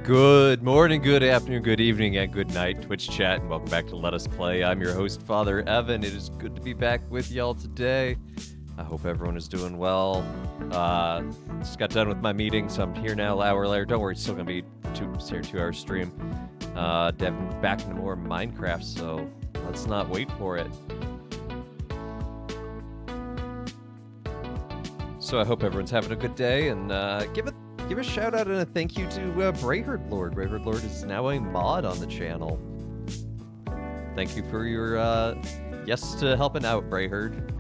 Good morning, good afternoon, good evening, and good night, Twitch chat, and welcome back to Let Us Play. I'm your host, Father Evan. It is good to be back with y'all today. I hope everyone is doing well. Just got done with my meeting, so I'm here now, an hour later. Don't worry, it's still gonna be two-hour stream. Devin back into more Minecraft, so let's not wait for it. So I hope everyone's having a good day, and give a shout out and a thank you to Brayherd Lord. Brayherd Lord is now a mod on the channel. Thank you for your yes to helping out, Brayherd.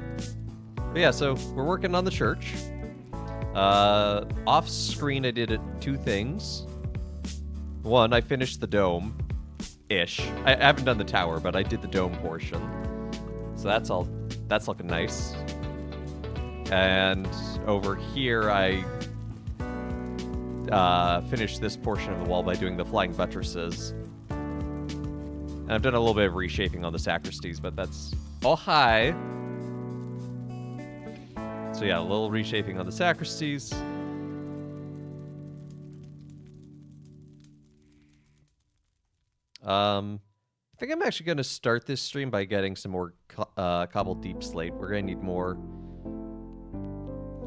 But yeah, so we're working on the church. Off screen, I did two things. One, I finished the dome-ish. I haven't done the tower, but I did the dome portion. So that's looking nice. And over here, I finished this portion of the wall by doing the flying buttresses. And I've done a little bit of reshaping on the sacristies, but that's... Oh, hi! So yeah, a little reshaping on the sacristies. I think I'm actually going to start this stream by getting some more cobbled deep slate. We're going to need more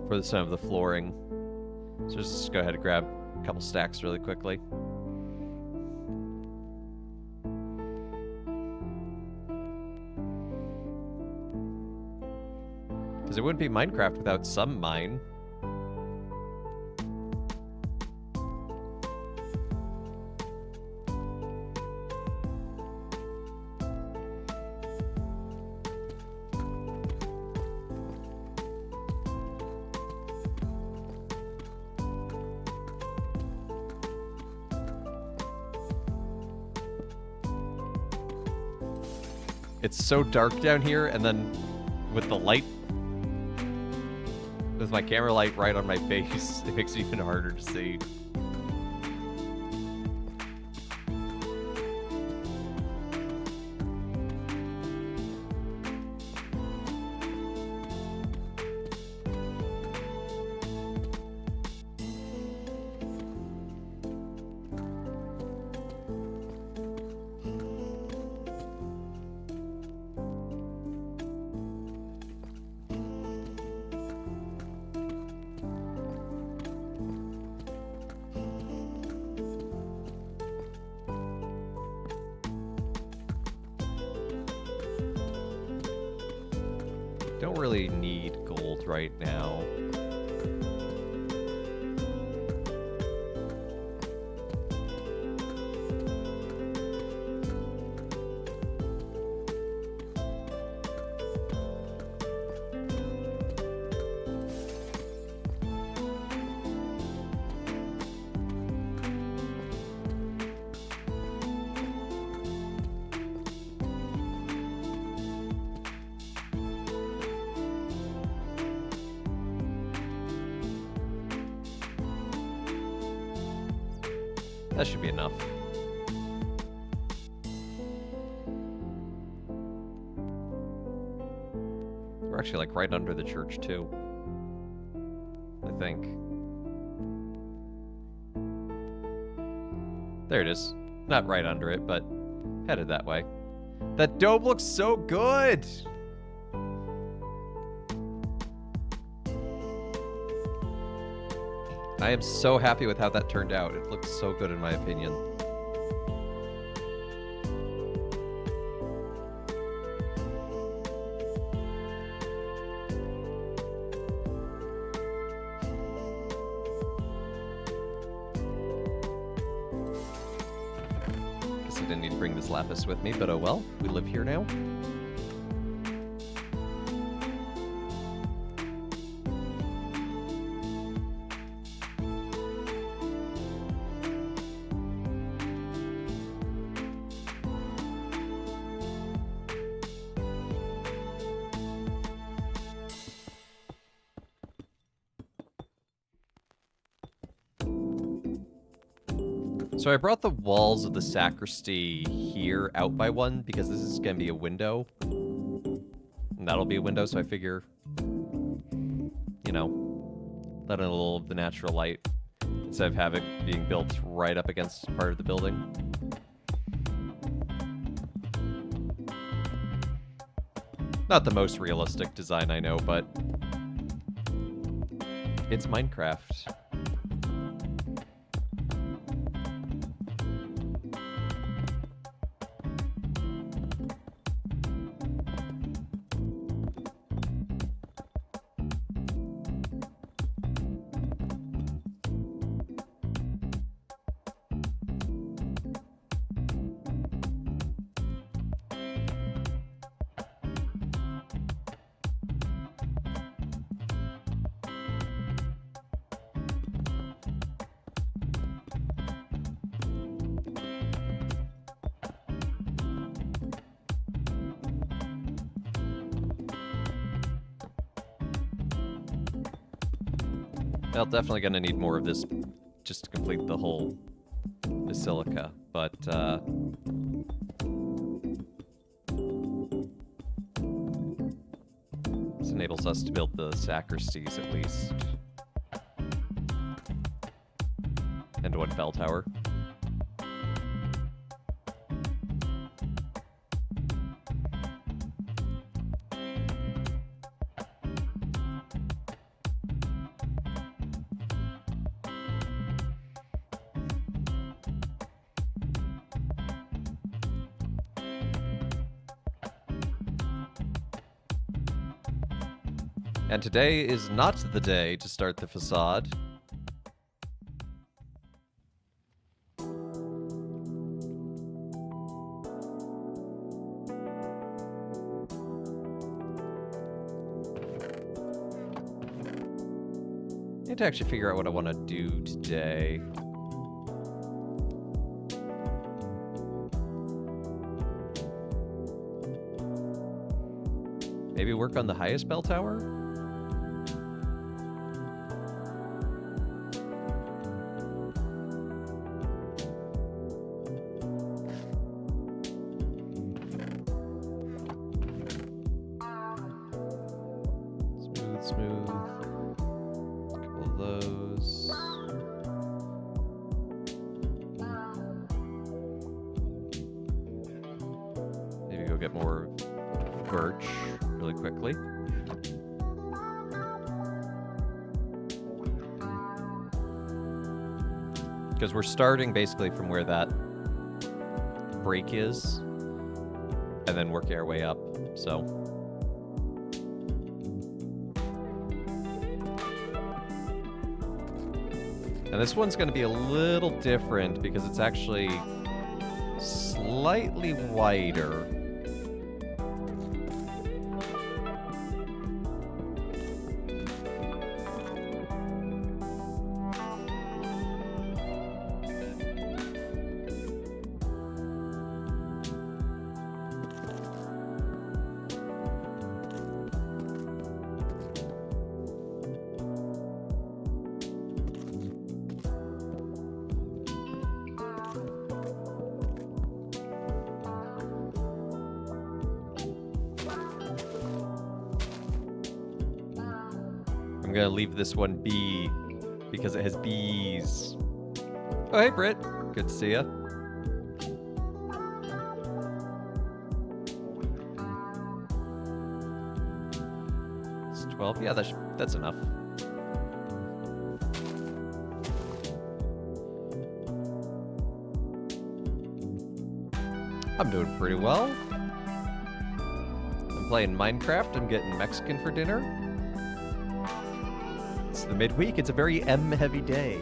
for some of the flooring. So just go ahead and grab a couple stacks really quickly. Because it wouldn't be Minecraft without some mine. It's so dark down here, and then with the light, with my camera light right on my face, it makes it even harder to see. Don't really need gold right now. That should be enough. We're actually like right under the church too, I think. There it is. Not right under it, but headed that way. That dome looks so good! I am so happy with how that turned out. It looks so good in my opinion. Guess I didn't need to bring this lapis with me, but oh well. We live here now. So I brought the walls of the sacristy here out by one because this is going to be a window. And that'll be a window, so I figure, you know, let in a little of the natural light. instead of have it being built right up against part of the building. Not the most realistic design I know, but it's Minecraft. Well, definitely gonna need more of this just to complete the whole basilica, but this enables us to build the sacristies at least. And one bell tower. And today is not the day to start the facade. I need to actually figure out what I want to do today. Maybe work on the highest bell tower? Smooth. A couple of those. Maybe go get more birch really quickly. Because we're starting basically from where that break is, and then working our way up, so... And this one's going to be a little different because it's actually slightly wider. I'm gonna leave this one be because it has bees. Oh, hey, Britt. Good to see ya. It's 12. Yeah, that's enough. I'm doing pretty well. I'm playing Minecraft. I'm getting Mexican for dinner. It's the midweek. It's a very M-heavy day.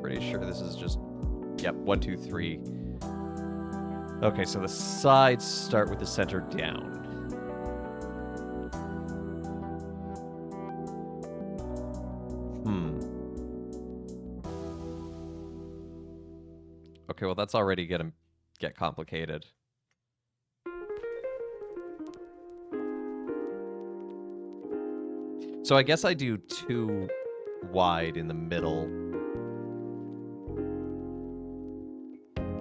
Pretty sure this is just... Yep, 1, 2, 3. Okay, so the sides start with the center down. Okay, well that's already gonna get complicated. So I guess I do 2 wide in the middle.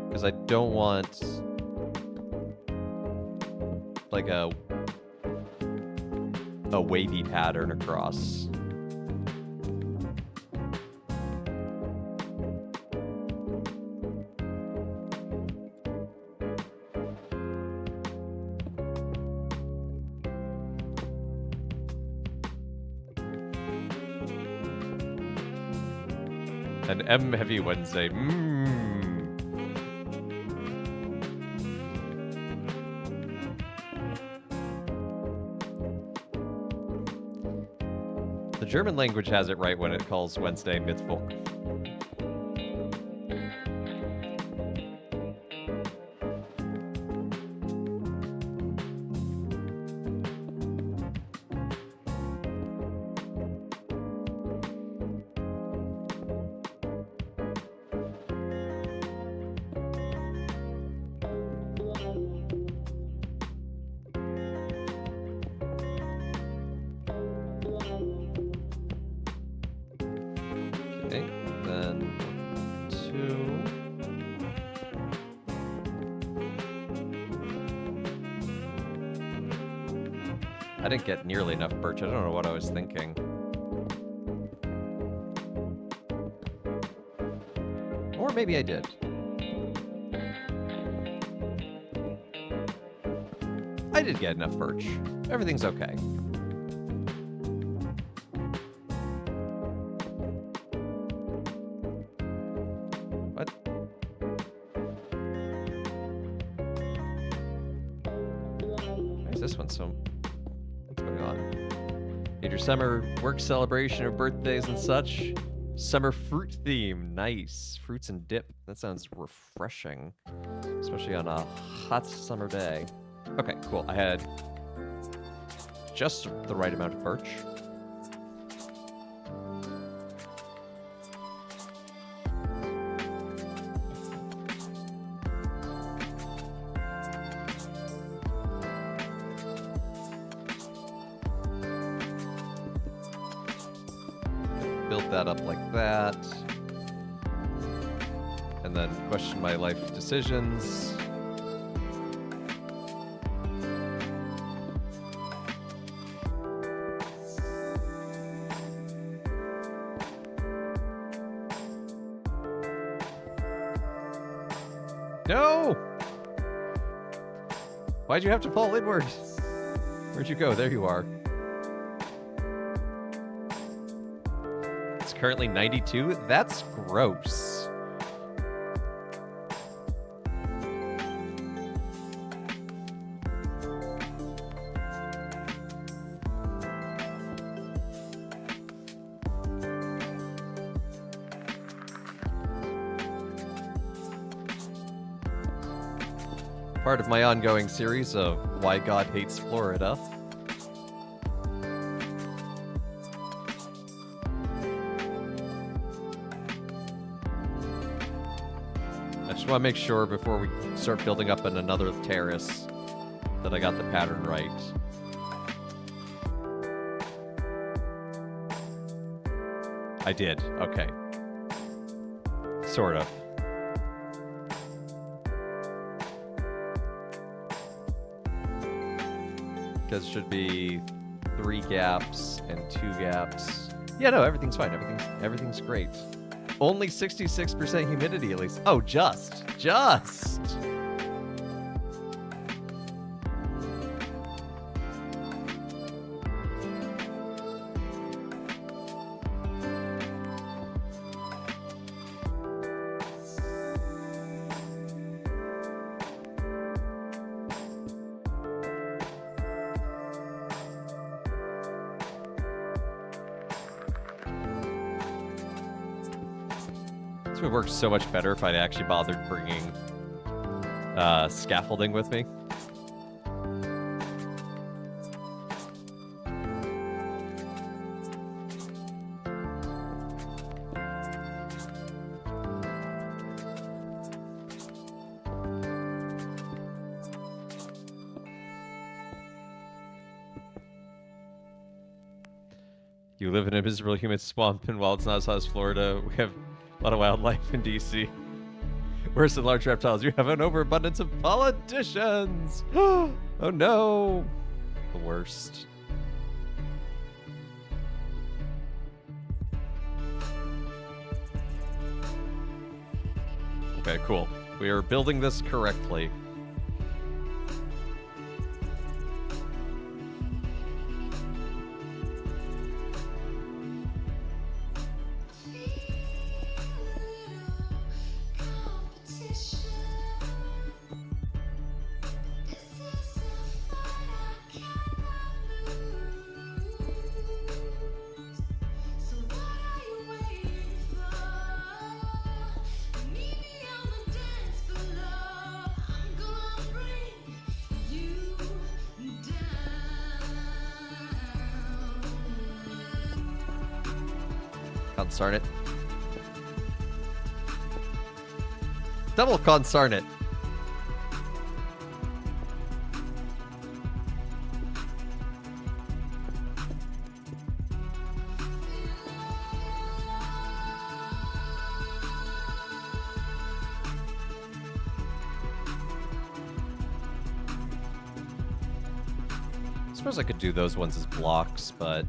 Because I don't want like a wavy pattern across. An M Heavy Wednesday. The German language has it right when it calls Wednesday Mittwoch. I didn't get nearly enough birch. I don't know what I was thinking. Or maybe I did. I did get enough birch. Everything's okay. What? Why is this one so... Your summer work celebration of birthdays and such. Summer fruit theme. Nice. Fruits and dip. That sounds refreshing. Especially on a hot summer day. Okay, cool. I had just the right amount of birch. Build that up like that. And then question my life decisions. No! Why'd you have to fall inward? Where'd you go? There you are. It's currently 92? That's gross. Part of my ongoing series of Why God Hates Florida. I just want to make sure before we start building up in another terrace that I got the pattern right. I did. Okay. Sort of. Because it should be 3 gaps and 2 gaps. Yeah, no, everything's fine. Everything's great. Only 66% humidity at least. Oh, just. This would work so much better if I'd actually bothered bringing scaffolding with me. You live in a miserable humid swamp, and while it's not as hot as Florida, we have a lot of wildlife in DC. Worse than large reptiles, you have an overabundance of politicians! Oh no! The worst. Okay, cool. We are building this correctly. Consarn it. Double consarn it. I suppose I could do those ones as blocks, but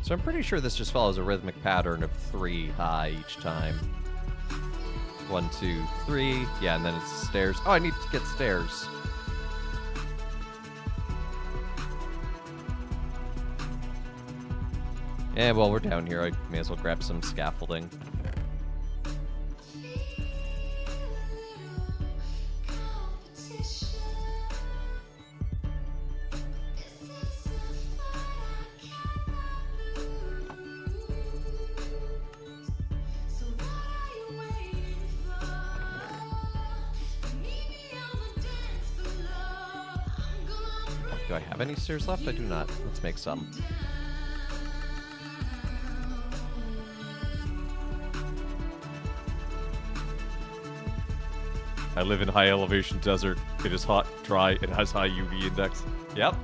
so I'm pretty sure this just follows a rhythmic pattern of 3 high each time. 1, 2, 3. Yeah, and then it's stairs. Oh, I need to get stairs. And while we're down here, I may as well grab some scaffolding. Do I have any stairs left? I do not. Let's make some. I live in high elevation desert. It is hot, dry, it has high UV index. Yep.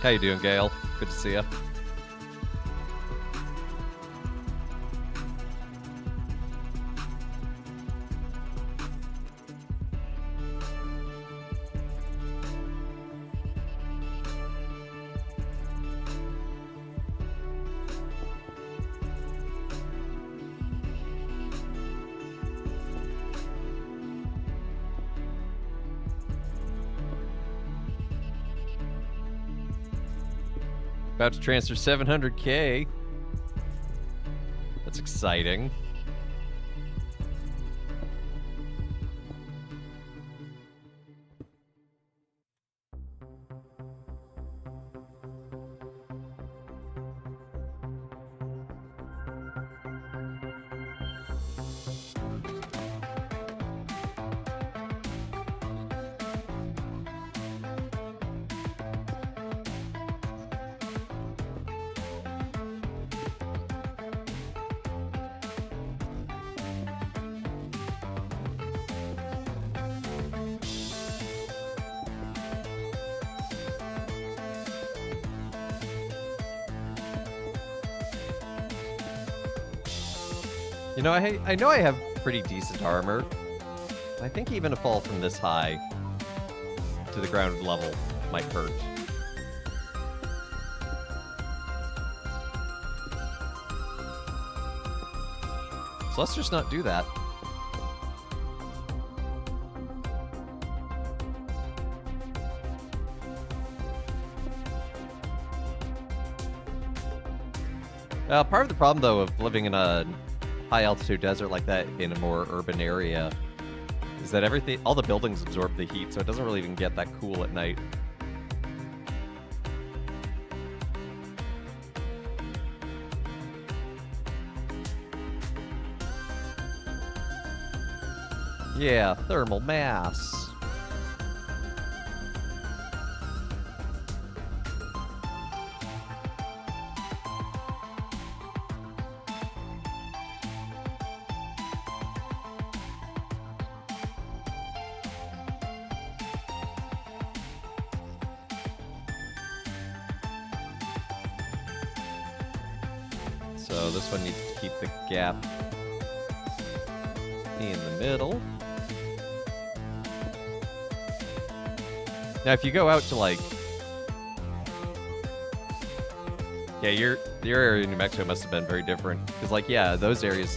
How you doing, Gail? Good to see ya. About to transfer 700K. That's exciting. You know, I know I have pretty decent armor. I think even a fall from this high to the ground level might hurt. So let's just not do that. Part of the problem, though, of living in a high-altitude desert like that in a more urban area is that all the buildings absorb the heat, so it doesn't really even get that cool at night. Yeah, thermal mass. So this one needs to keep the gap in the middle. Now, if you go out to like, yeah, your area in New Mexico must have been very different because, like, yeah, those areas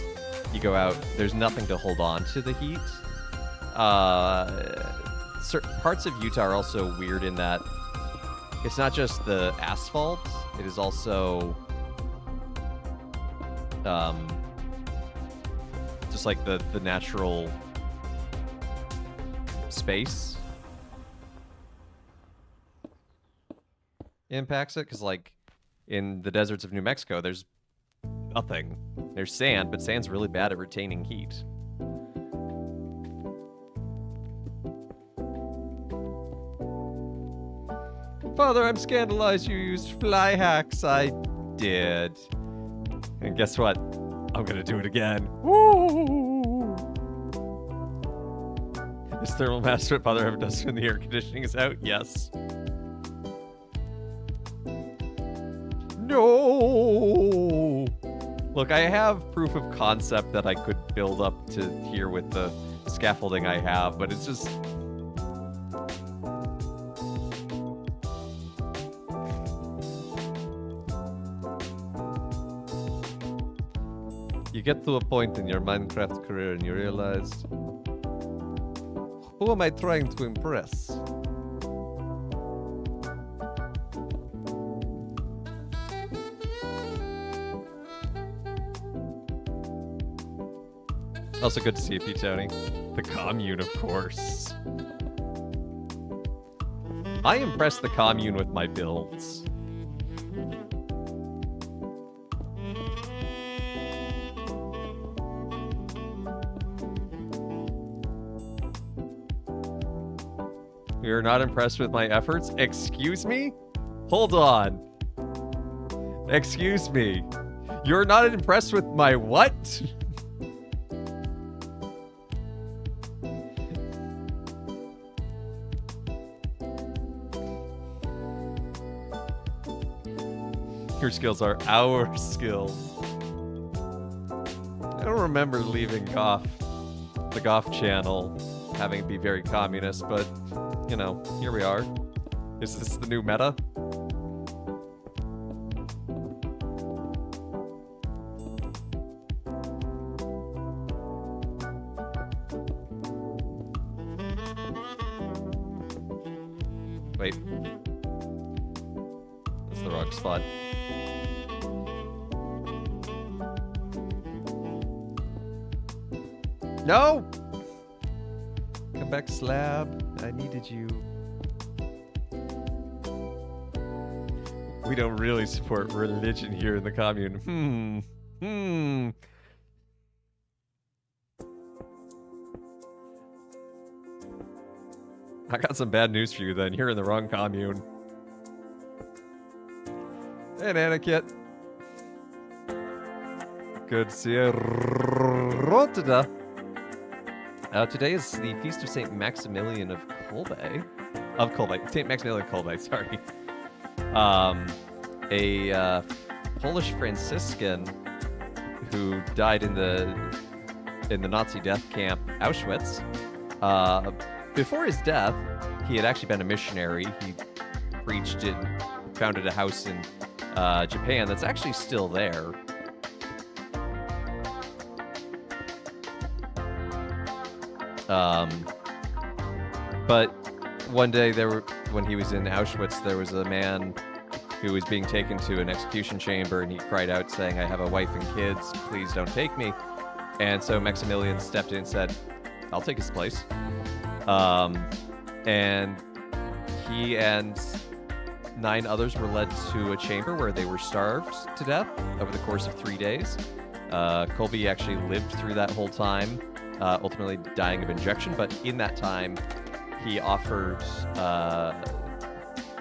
you go out, there's nothing to hold on to the heat. Certain parts of Utah are also weird in that it's not just the asphalt; it is also just like the natural space impacts it, because like in the deserts of New Mexico there's nothing. There's sand, but sand's really bad at retaining heat. Father, I'm scandalized you used fly hacks. I did. And guess what? I'm gonna do it again. Woo! Is thermal mass what Father ever does when the air conditioning is out? Yes. No! Look, I have proof of concept that I could build up to here with the scaffolding I have, but it's just... You get to a point in your Minecraft career and you realize, who am I trying to impress? Also good to see you, P. Tony. The commune, of course. I impress the commune with my builds. You're not impressed with my efforts? Excuse me? Hold on. Excuse me. You're not impressed with my what? Your skills are our skills. I don't remember leaving the Goff channel, having it be very communist, but, you know, here we are. Is this the new meta? Wait. That's the wrong spot. No! Come back, Slab. I needed you. We don't really support religion here in the commune. I got some bad news for you then. You're in the wrong commune. Hey, Nanakit. Good to see you. Rotada. Today is the Feast of St. Maximilian of Kolbe. St. Maximilian of Kolbe, sorry. A Polish Franciscan who died in the Nazi death camp Auschwitz. Before his death, he had actually been a missionary. He preached and founded a house in Japan that's actually still there. But one day when he was in Auschwitz, there was a man who was being taken to an execution chamber, and he cried out saying, "I have a wife and kids, please don't take me." And so Maximilian stepped in and said, "I'll take his place." And he and 9 others were led to a chamber where they were starved to death over the course of 3 days. Colby actually lived through that whole time, ultimately dying of injection, but in that time, he offered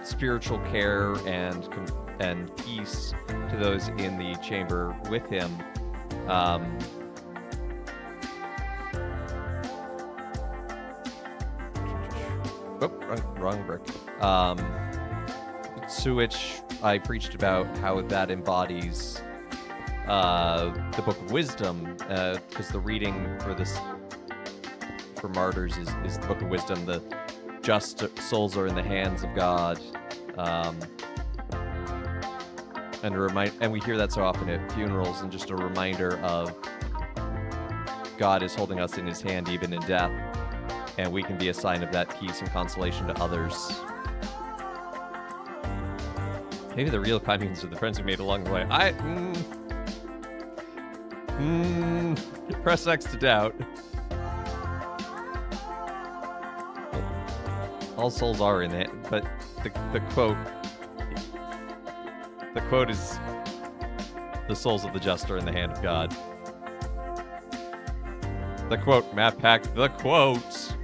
spiritual care and peace to those in the chamber with him. Wrong brick. To which I preached about how that embodies the Book of Wisdom, because the reading for martyrs is the Book of Wisdom. The just souls are in the hands of God, and we hear that so often at funerals, and just a reminder of God is holding us in His hand even in death, and we can be a sign of that peace and consolation to others. Maybe the real communes are the friends we made along the way. Press X to doubt. All souls are in it, but the quote is, the souls of the just are in the hand of God. The quote, Matt Pack, the quote.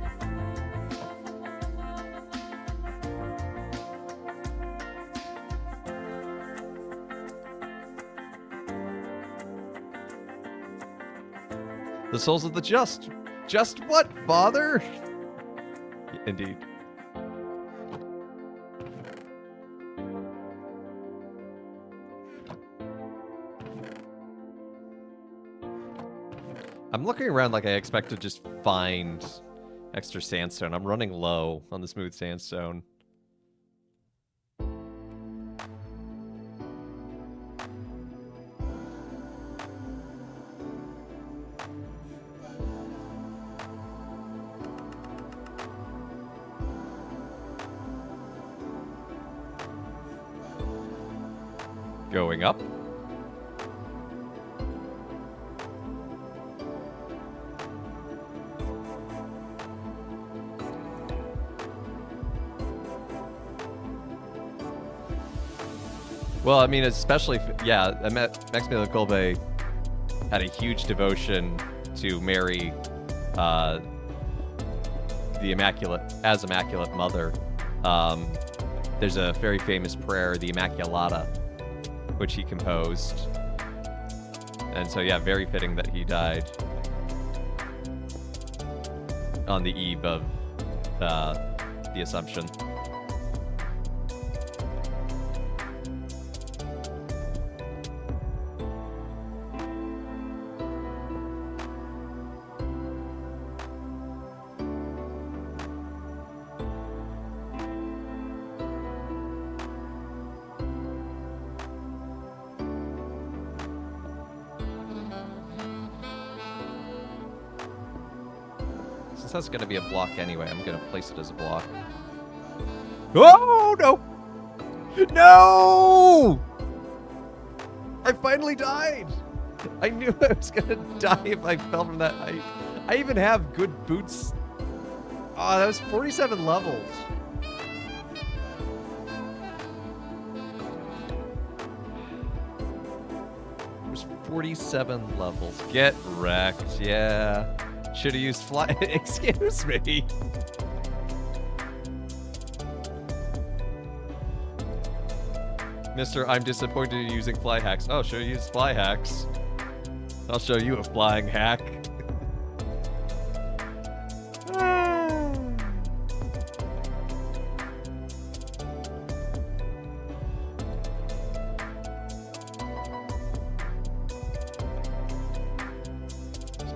The souls of the just. Just what, Father? Indeed. I'm looking around like I expect to just find extra sandstone. I'm running low on the smooth sandstone. Going up. Well, I mean, especially, Maximilian Kolbe had a huge devotion to Mary, the Immaculate Mother. There's a very famous prayer, the Immaculata, which he composed. And so, yeah, very fitting that he died on the eve of the Assumption. That's going to be a block anyway. I'm going to place it as a block. Oh, no! No! I finally died! I knew I was going to die if I fell from that height. I even have good boots. Oh, that was 47 levels. It was 47 levels. Get wrecked, yeah. Should have used fly. Excuse me. Mister, I'm disappointed in using fly hacks. Oh, should I use fly hacks? I'll show you a flying hack.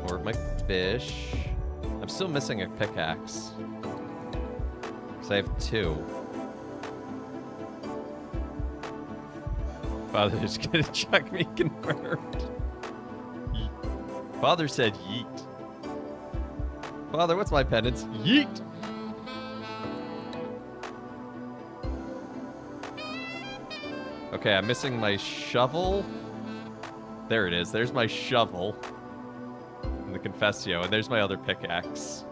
More of my fish. I'm still missing a pickaxe. Because I have 2. Father's gonna check me confirmed. Yeet. Father said yeet. Father, what's my penance? Yeet! Okay, I'm missing my shovel. There it is. There's my shovel. In the Confessio, and there's my other pickaxe.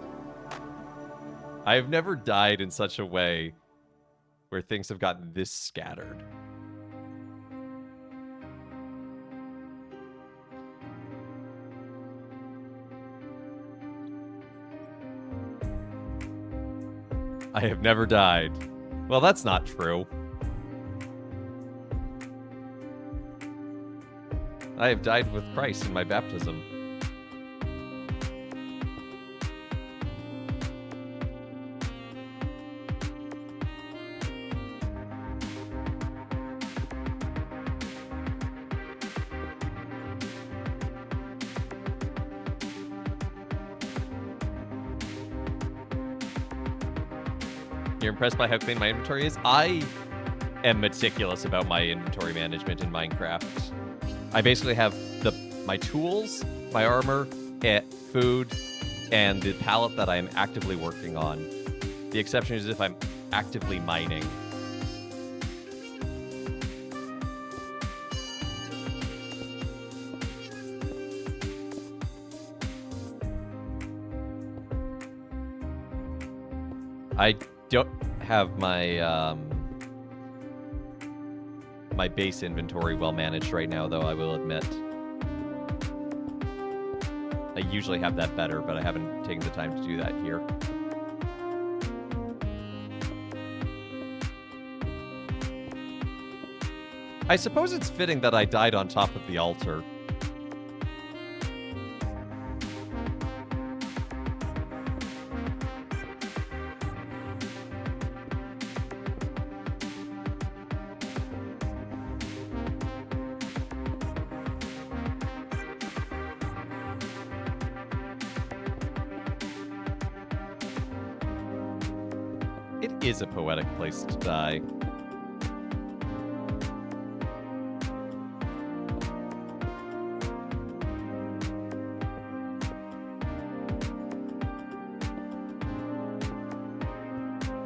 I have never died in such a way where things have gotten this scattered. I have never died. Well, that's not true. I have died with Christ in my baptism. You're impressed by how clean my inventory is? I am meticulous about my inventory management in Minecraft. I basically have my tools, my armor, food, and the pallet that I'm actively working on. The exception is if I'm actively mining. I don't have my my base inventory well managed right now, though, I will admit. I usually have that better, but I haven't taken the time to do that here. I suppose it's fitting that I died on top of the altar. It is a poetic place to die.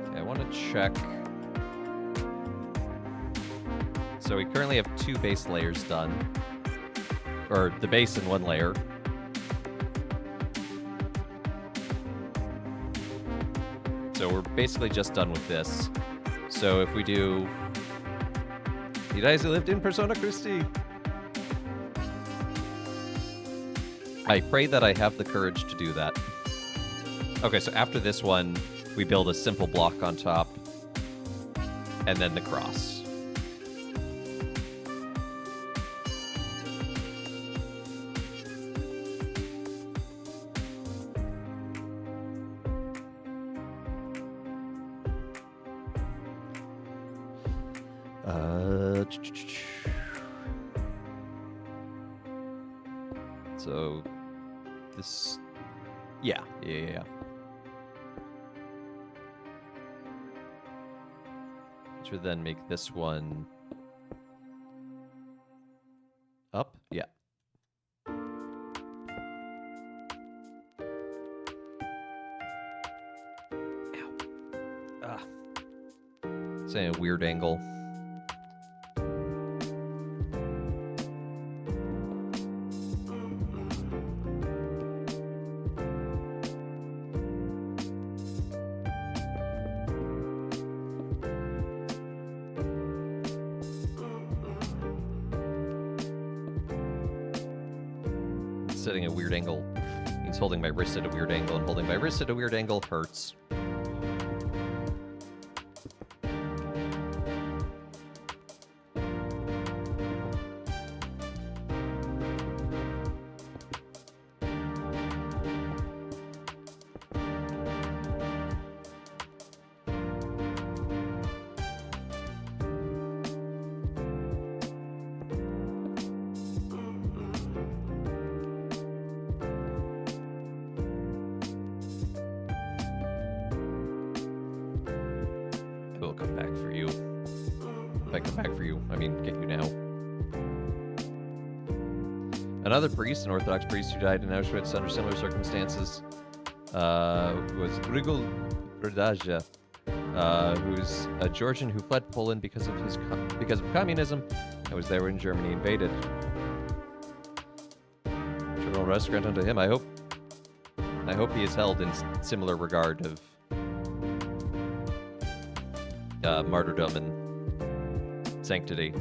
Okay, I want to check. So we currently have 2 base layers done. Or the base in 1 layer. So we're basically just done with this. So if we do... You guys lived in Persona Christi. I pray that I have the courage to do that. Okay, so after this one, we build a simple block on top. And then the cross. So this, yeah. Which would then make this one up, yeah. Ow. Ah. It's a weird angle. Setting a weird angle means holding my wrist at a weird angle, and holding my wrist at a weird angle hurts. Another priest, an Orthodox priest who died in Auschwitz under similar circumstances, was Grigol Brdaja, who's a Georgian who fled Poland because of communism and was there when Germany invaded. Eternal rest grant unto him. I hope he is held in similar regard of martyrdom and sanctity.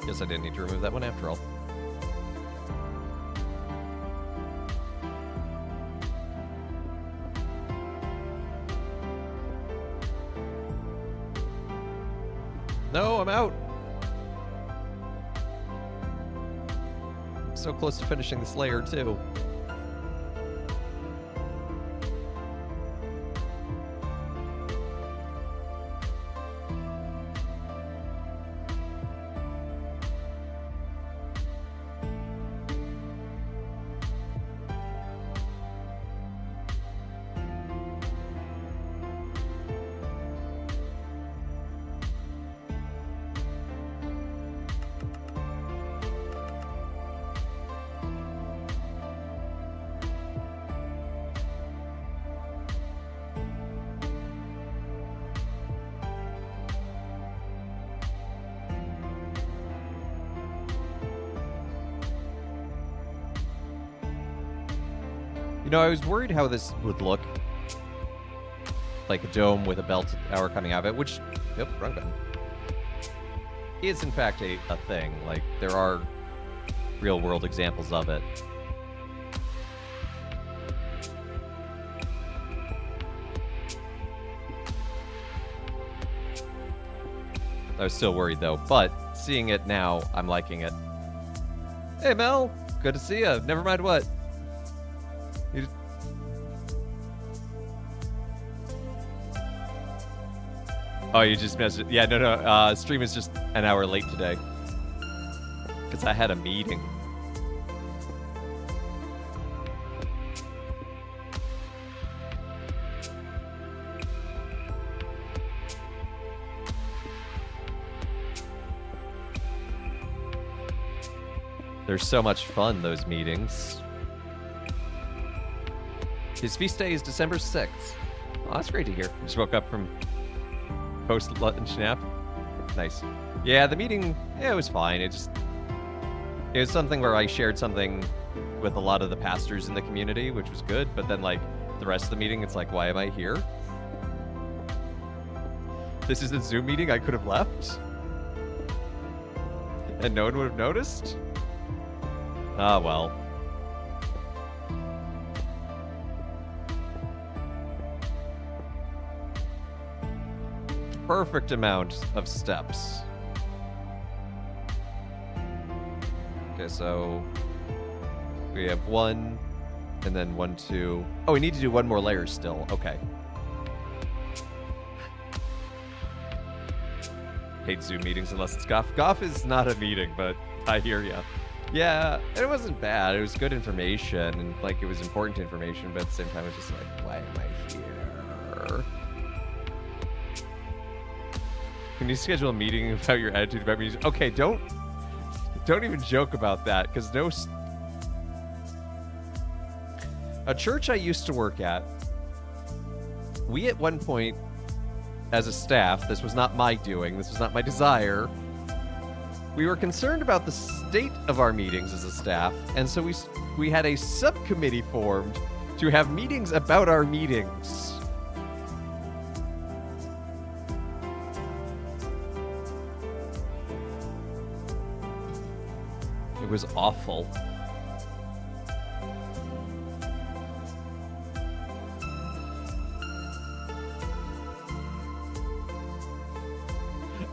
Guess I didn't need to remove that one after all. No, I'm out. I'm so close to finishing this layer, too. You know, I was worried how this would look. Like a dome with a bell tower coming out of it, which, yep, wrong button. Is in fact a thing. Like, there are real world examples of it. I was still worried though, but seeing it now, I'm liking it. Hey Mel, good to see you. Never mind what. Oh, you just messed it. Yeah, no. Stream is just an hour late today. Because I had a meeting. They're so much fun, those meetings. His feast day is December 6th. Oh, that's great to hear. Just woke up from post-lunch nap. Nice. Yeah, the meeting, yeah, it was fine. It was something where I shared something with a lot of the pastors in the community, which was good. But then, like, the rest of the meeting, it's like, why am I here? This is a Zoom meeting I could have left. And no one would have noticed? Ah, well. Perfect amount of steps. Okay, so we have 1, and then 1, 2. Oh, we need to do 1 more layer still. Okay. Hate Zoom meetings unless it's Goff. Goff is not a meeting, but I hear ya. Yeah, it wasn't bad. It was good information, and like it was important information, but at the same time, it was just like, why am I here? Can you schedule a meeting about your attitude about music? Okay, don't even joke about that, because a church I used to work at, we at one point, as a staff, this was not my doing, this was not my desire, we were concerned about the state of our meetings as a staff, and so we had a subcommittee formed to have meetings about our meetings. It was awful.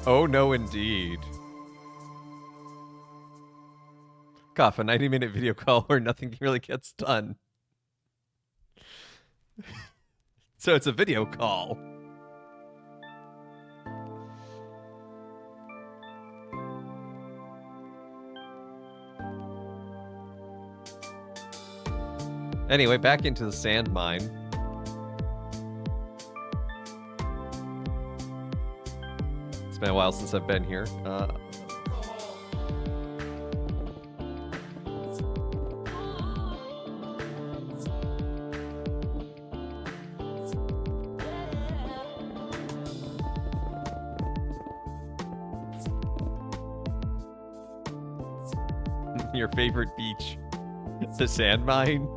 Oh no, indeed. Cough, a 90-minute video call where nothing really gets done. So it's a video call. Anyway, back into the sand mine. It's been a while since I've been here. Your favorite beach? The sand mine?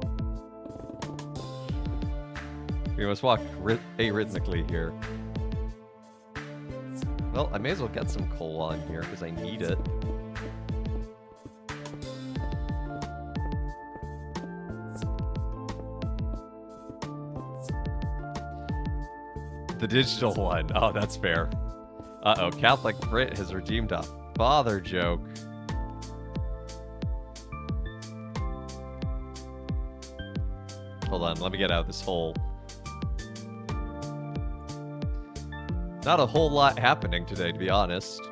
We must walk arrhythmically here. Well, I may as well get some coal on here because I need it. The digital one. Oh, that's fair. Uh-oh, Catholic Brit has redeemed a father joke. Hold on, let me get out of this hole. Not a whole lot happening today, to be honest.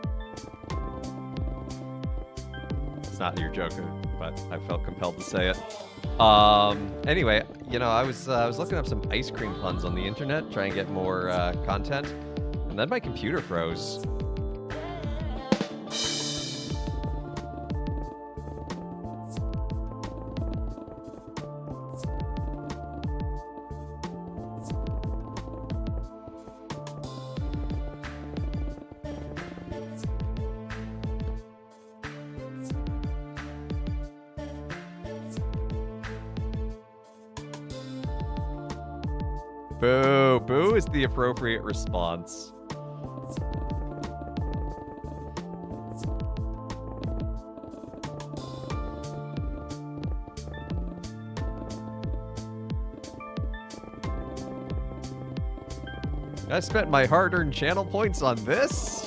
It's not your joke, but I felt compelled to say it. Anyway, you know, I was looking up some ice cream puns on the internet, trying to get more content, and then my computer froze. Boo! Boo is the appropriate response. I spent my hard-earned channel points on this?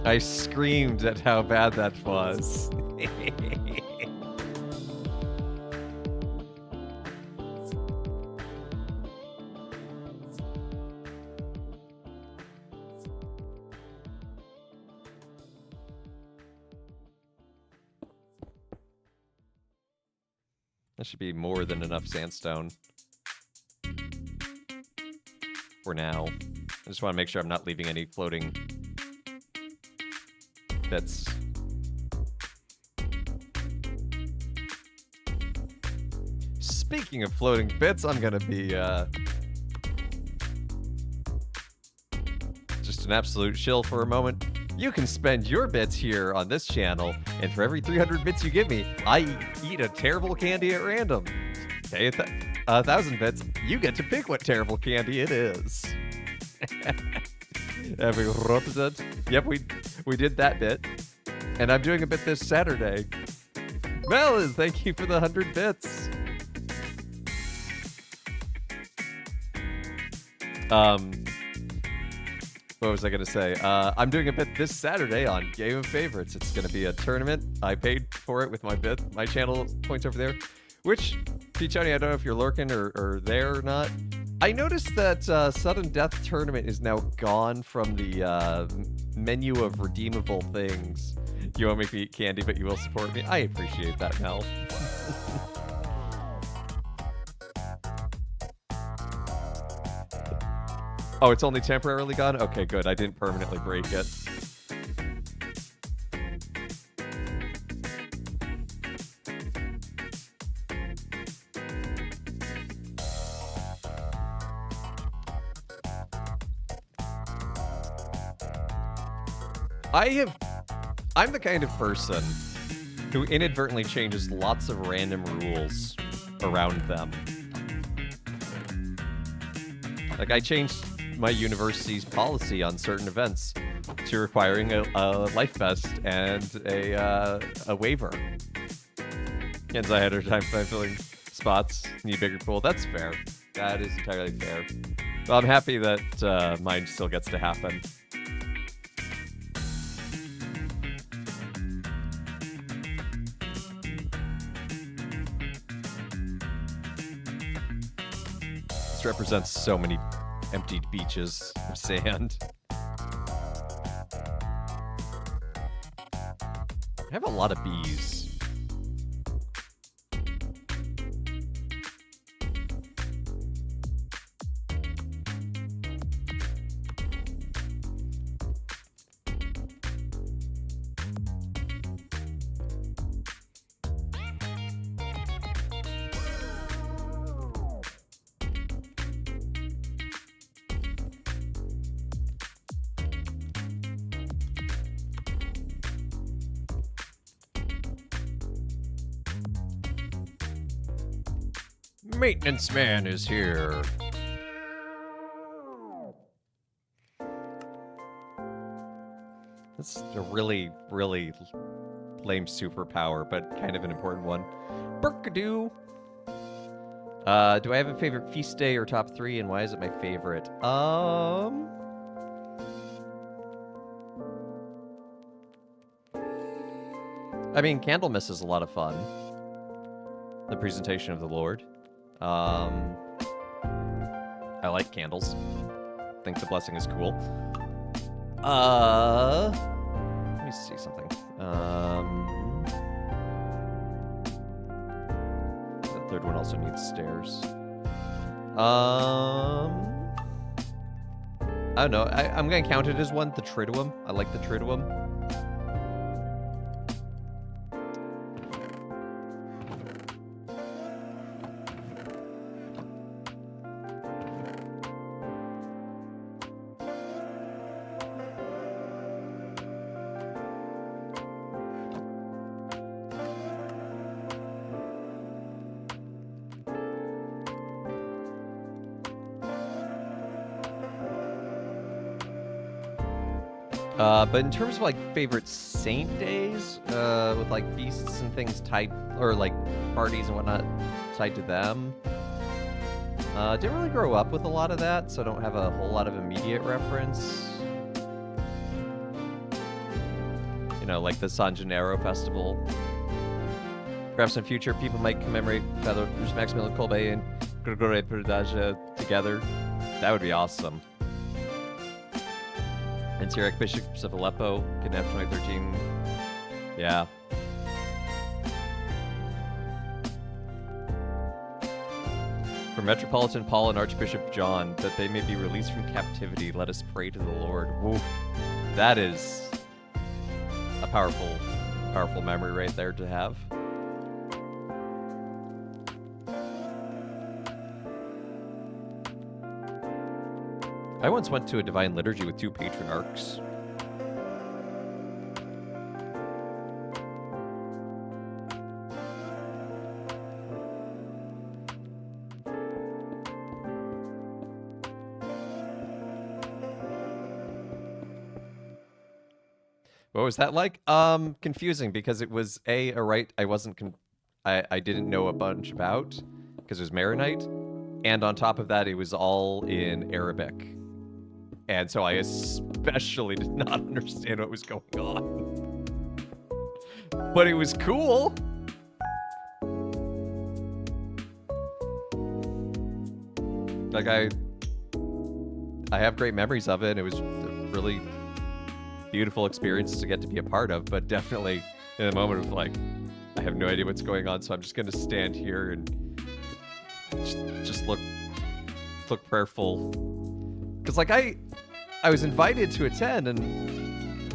I screamed at how bad that was. That should be more than enough sandstone. For now. I just want to make sure I'm not leaving any floating bits. Speaking of floating bits, I'm gonna be just an absolute shill for a moment. You can spend your bits here on this channel, and for every 300 bits you give me, I eat a terrible candy at random. Pay 1,000 bits, you get to pick what terrible candy it is. Have we represent? Yep, we did that bit. And I'm doing a bit this Saturday. Mel, thank you for the 100 bits. What was I gonna say? I'm doing a bit this Saturday on Game of Favorites. It's gonna be a tournament. I paid for it with my channel points over there. Which, Peachoni, I don't know if you're lurking or there or not. I noticed that Sudden Death Tournament is now gone from the menu of redeemable things. You won't make me eat candy, but you will support me. I appreciate that, Mel. Oh, it's only temporarily gone? Okay, good. I didn't permanently break it. I'm the kind of person who inadvertently changes lots of random rules around them. Like, I changed my university's policy on certain events to requiring a life vest and a waiver. Hence, I had a time filling spots, need a bigger pool. That's fair. That is entirely fair. Well, I'm happy that mine still gets to happen. This represents so many emptied beaches of sand. I have a lot of bees. Maintenance man is here. That's a really, really lame superpower, but kind of an important one. Burkadoo! Do I have a favorite feast day or top 3, and why is it my favorite? I mean, Candlemas is a lot of fun. The presentation of the Lord. I like candles. Think the blessing is cool. Let me see something. The third one also needs stairs. I don't know. I'm gonna count it as one. The Triduum. I like the Triduum. But in terms of like favorite saint days, with like feasts and things tied, or like parties and whatnot tied to them, didn't really grow up with a lot of that, so I don't have a whole lot of immediate reference. You know, like the San Gennaro festival. Perhaps in future, people might commemorate Father Maximilian Kolbe and Grigore Perdaja together. That would be awesome. And Syriac bishops of Aleppo, kidnapped 2013. Yeah. For Metropolitan Paul and Archbishop John, that they may be released from captivity, let us pray to the Lord. Woo. That is a powerful, powerful memory right there to have. I once went to a divine liturgy with 2 patriarchs. What was that like? Confusing, because it was a rite I wasn't I didn't know a bunch about, because it was Maronite, and on top of that it was all in Arabic. And so I especially did not understand what was going on. But it was cool. Like, I have great memories of it, and it was a really beautiful experience to get to be a part of, but definitely in a moment of like, I have no idea what's going on, so I'm just gonna stand here and just look prayerful. Because like I was invited to attend, and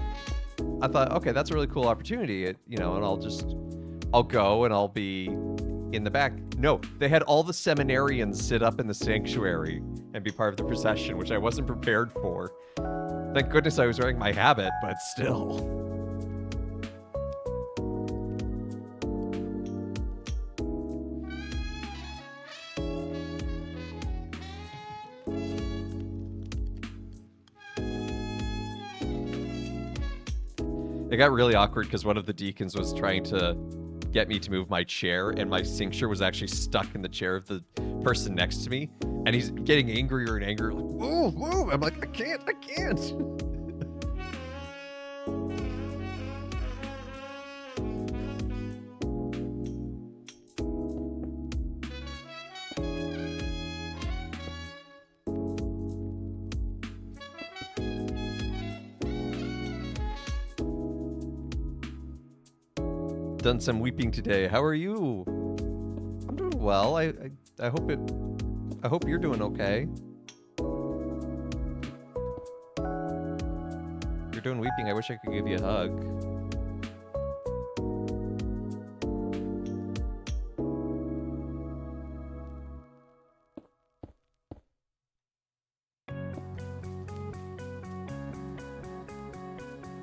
I thought, okay, that's a really cool opportunity, and I'll go and I'll be in the back. No, they had all the seminarians sit up in the sanctuary and be part of the procession, which I wasn't prepared for. Thank goodness I was wearing my habit, but still. It got really awkward because one of the deacons was trying to get me to move my chair, and my cincture was actually stuck in the chair of the person next to me, and he's getting angrier and angrier, like, move, move. I'm like, I can't. Done some weeping today. How are you? I'm doing well. I hope you're doing okay. You're doing weeping. I wish I could give you a hug.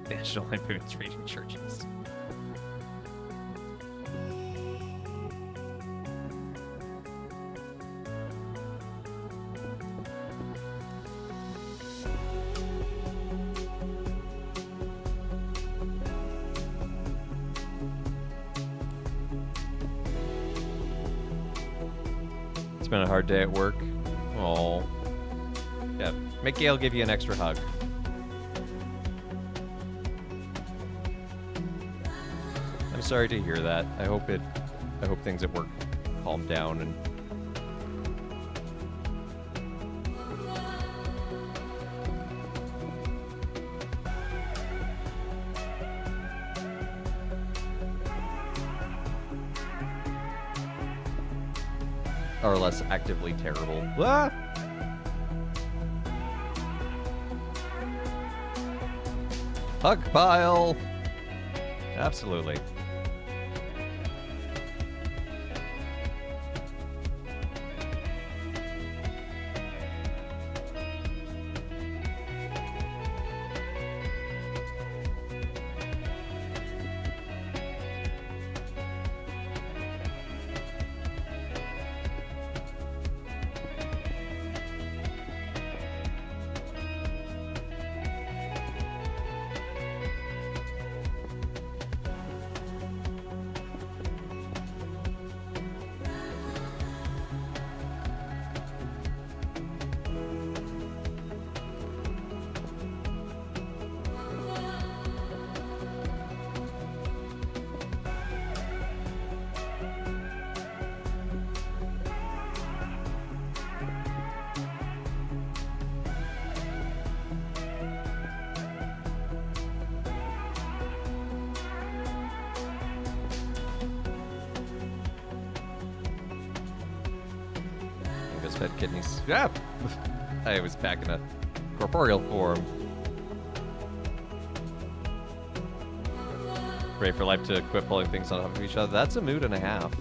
National Women's Reading Churches. been a hard day at work. Oh. Yeah, make Gail give you an extra hug. I'm sorry to hear that. I hope things at work calm down and are less actively terrible. Ah! Hug pile! Absolutely. Fed kidneys. Yeah! I was back in a corporeal form. Ready for life to quit pulling things on top of each other. That's a mood and a half.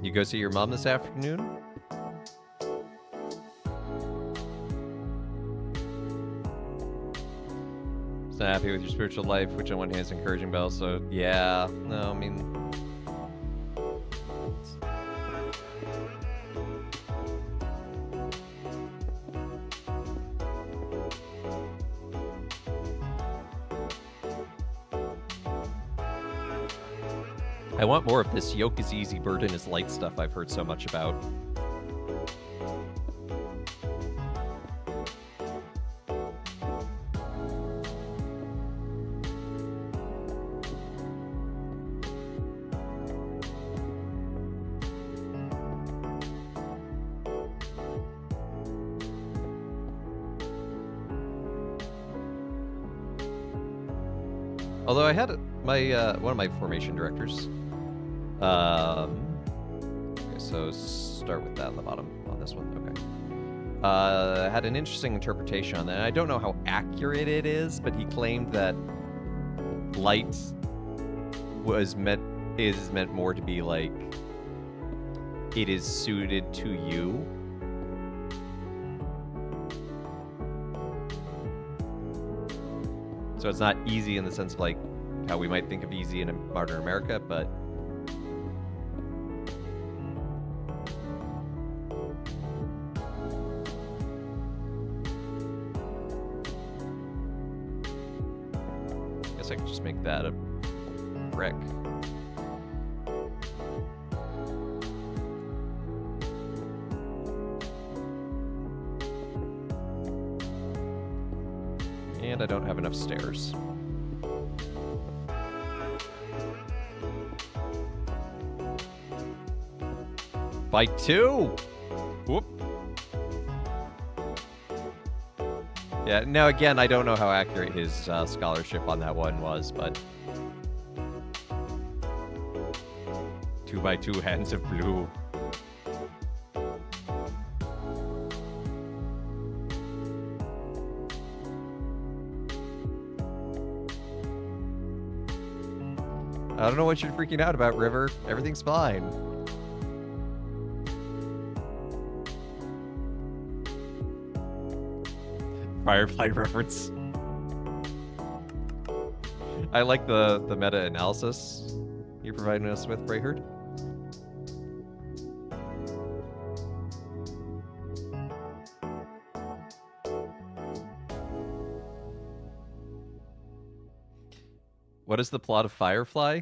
You go see your mom this afternoon? So happy with your spiritual life, which on one hand is encouraging, but also, yeah, no, I mean... I want more of this yoke is easy, burden is light stuff I've heard so much about. Although I had my one of my formation directors. Okay, so start with that on the bottom on this one. Okay. Had an interesting interpretation on that. And I don't know how accurate it is, but he claimed that light is meant more to be like it is suited to you. So it's not easy in the sense of like how we might think of easy in modern America, but I guess I could just make that a brick. And I don't have enough stairs. By 2! Whoop. Yeah, now again, I don't know how accurate his scholarship on that one was, but 2 by 2 hands of blue. I don't know what you're freaking out about, River. Everything's fine. Firefly reference. I like the meta-analysis you're providing us with, Brayherd. What is the plot of Firefly?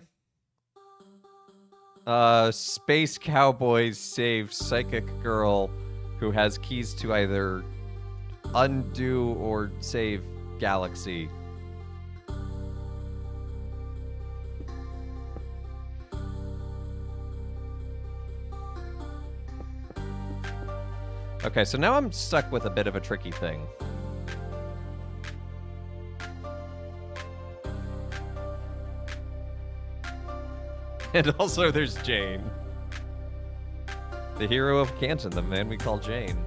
Space cowboys save psychic girl who has keys to either undo or save galaxy. Okay, so now I'm stuck with a bit of a tricky thing. And also there's Jane. The hero of Canton, the man we call Jane.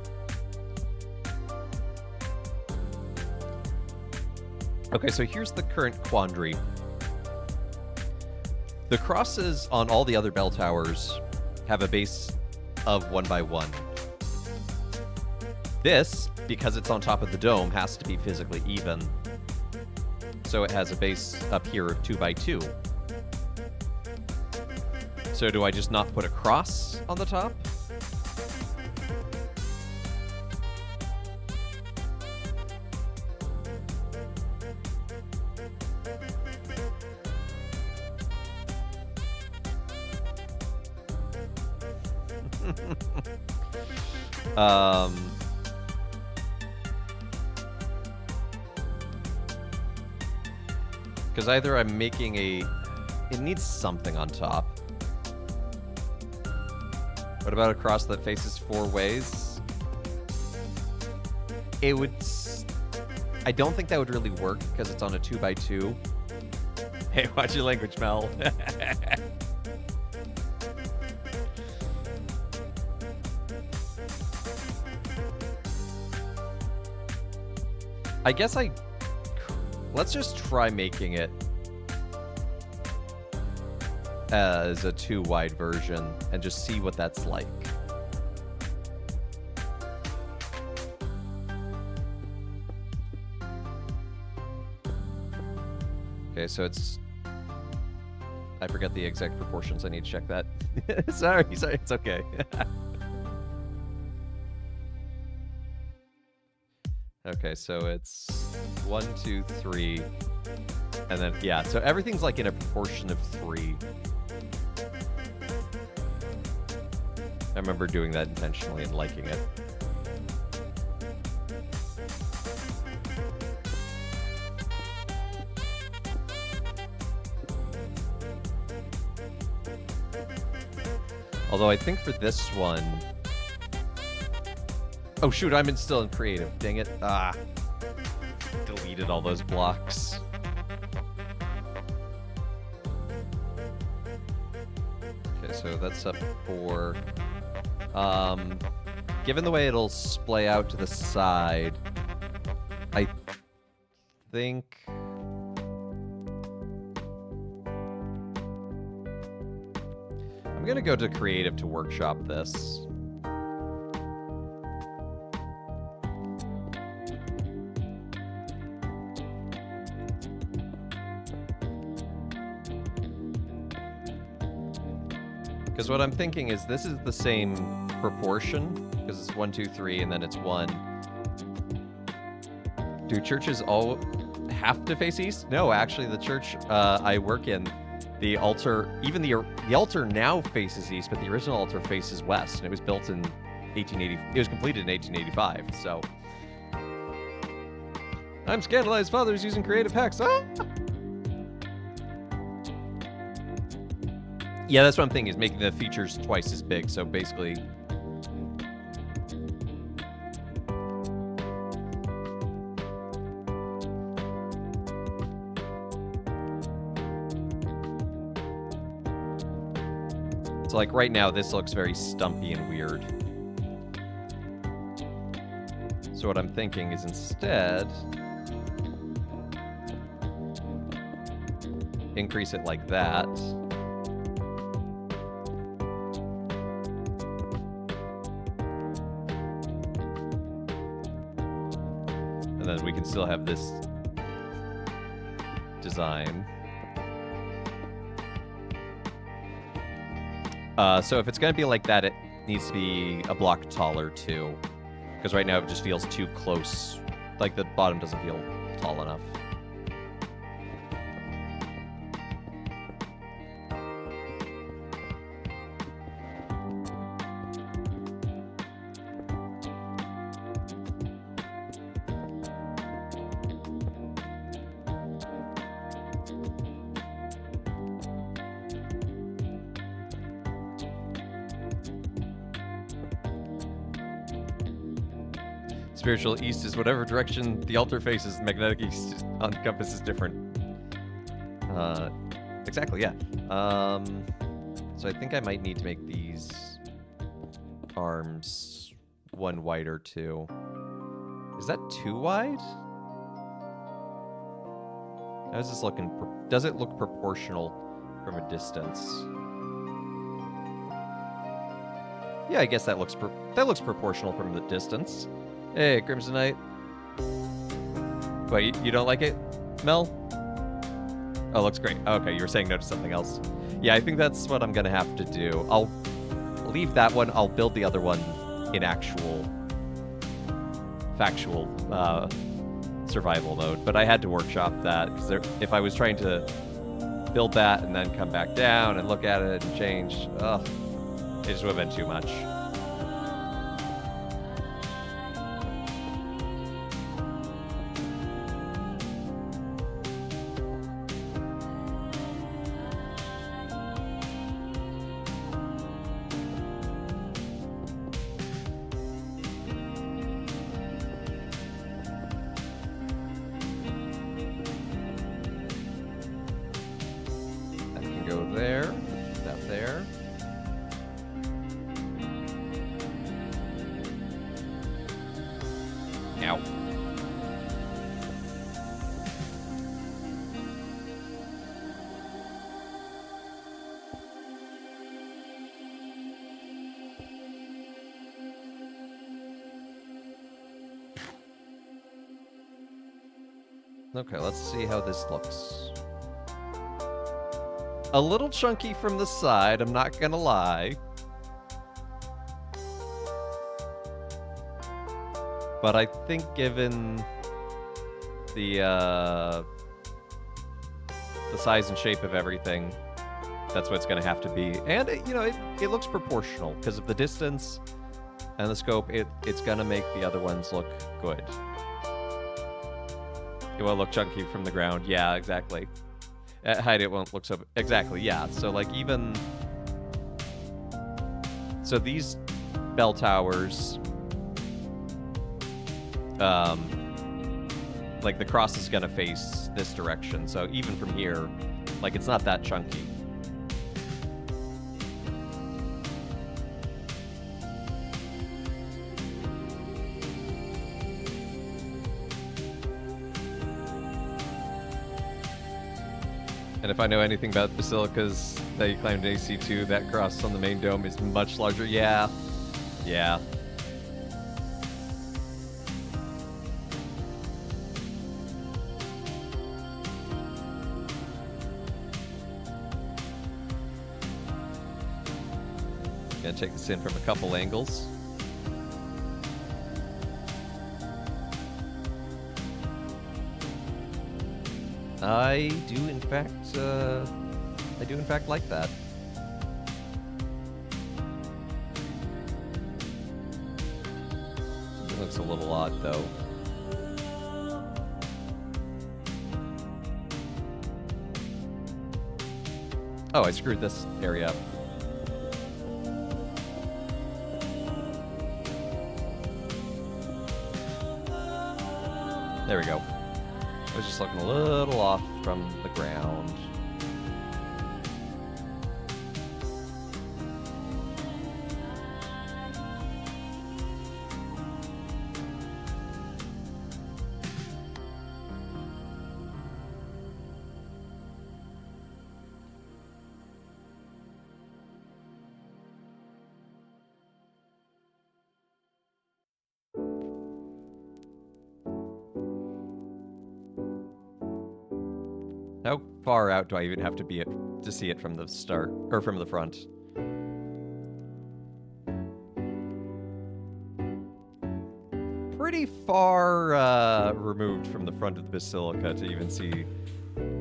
Okay, so here's the current quandary. The crosses on all the other bell towers have a base of 1 by 1. This, because it's on top of the dome, has to be physically even. So it has a base up here of 2 by 2. So do I just not put a cross on the top? Because either I'm making it needs something on top. What about a cross that faces 4 ways? It would... I don't think that would really work because it's on a 2 by 2. Hey, watch your language, Mel. I guess let's just try making it as a 2 wide version and just see what that's like. Okay, so it's... I forget the exact proportions. I need to check that. sorry, it's okay. Okay, so it's 1, 2, 3, and then, yeah, so everything's like in a proportion of 3. I remember doing that intentionally and liking it. Although I think for this one... Oh shoot, I'm still in creative. Dang it. Deleted all those blocks. Okay, so that's up 4. Given the way it'll splay out to the side, I think... I'm gonna go to creative to workshop this. Because what I'm thinking is this is the same proportion, because it's 1, 2, 3, and then it's 1. Do churches all have to face east? No, actually, the church I work in, the altar, even the altar now faces east, but the original altar faces west, and it was built in 1880. It was completed in 1885. So, I'm scandalized. Father's using creative hacks. Ah! Yeah, that's what I'm thinking, is making the features twice as big. So basically... So like right now, this looks very stumpy and weird. So what I'm thinking is instead... increase it like that. And then we can still have this design. So if it's going to be like that, it needs to be a block taller too. Because right now it just feels too close. Like the bottom doesn't feel tall enough. Spiritual east is whatever direction the altar faces. Magnetic east on the compass is different. Exactly, yeah. So I think I might need to make these arms one wider too. Is that too wide? How is this looking? Does it look proportional from a distance? Yeah, I guess that looks proportional from the distance. Hey, Crimsonite. Wait, you don't like it, Mel? Oh, looks great. Okay, you were saying no to something else. Yeah, I think that's what I'm gonna have to do. I'll leave that one. I'll build the other one in actual, factual survival mode. But I had to workshop that because if I was trying to build that and then come back down and look at it and change, it just would have been too much. Okay, let's see how this looks. A little chunky from the side, I'm not gonna lie. But I think given the size and shape of everything, that's what it's gonna have to be. And, it looks proportional because of the distance and the scope. It's gonna make the other ones look good. It won't look chunky from the ground. Yeah, exactly. At height, it won't look so... Exactly, yeah. So, like, even... So these bell towers... like, the cross is gonna face this direction. So even from here, like, it's not that chunky. And if I know anything about basilicas that you climbed in AC2, that cross on the main dome is much larger. Yeah. Yeah. Gonna take this in from a couple angles. I do in fact like that. It looks a little odd though. Oh, I screwed this area up. There we go. I was just looking a little off from the ground. How far out do I even have to be to see it from the start or from the front? Pretty far removed from the front of the basilica to even see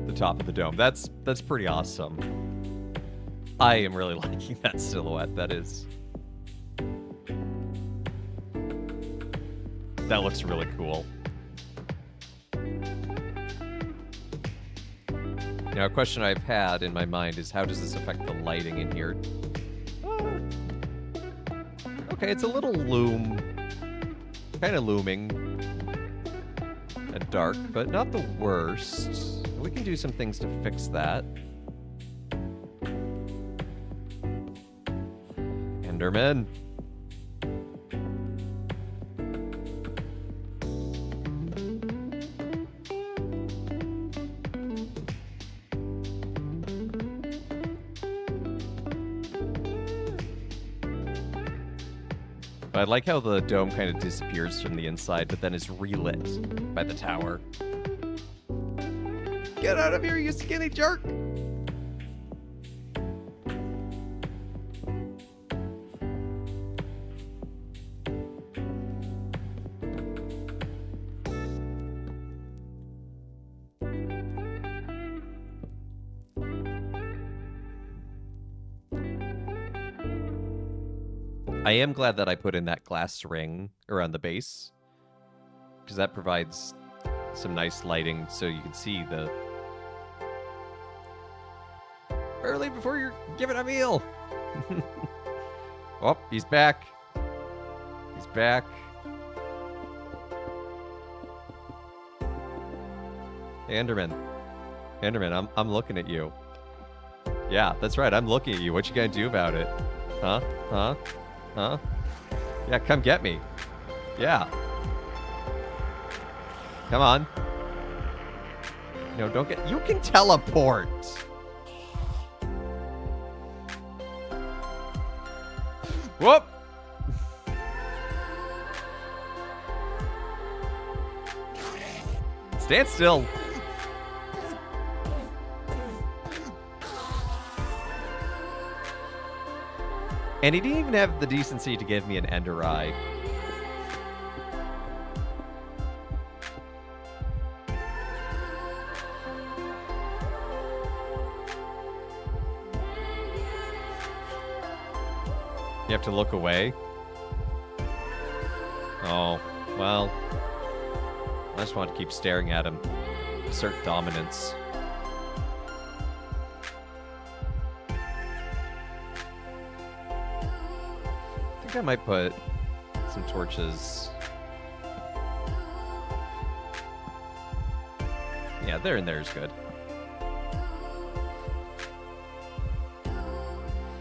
the top of the dome. That's pretty awesome. I am really liking that silhouette. That looks really cool. Now, a question I've had in my mind is how does this affect the lighting in here? Okay, it's a little kind of looming and dark, but not the worst. We can do some things to fix that. Enderman. I like how the dome kind of disappears from the inside, but then is relit by the tower. Get out of here, you skinny jerk! I am glad that I put in that glass ring around the base, because that provides some nice lighting so you can see the... Early before you're given a meal! Oh, he's back. He's back. Enderman. Enderman, I'm looking at you. Yeah, that's right, I'm looking at you. What you gonna do about it? Huh? Huh? Huh? Yeah, come get me. Yeah. Come on. No, don't get... You can teleport! Whoop! Stand still. And he didn't even have the decency to give me an Ender Eye. You have to look away? Oh, well. I just want to keep staring at him. Assert dominance. I might put some torches. Yeah, there and there is good.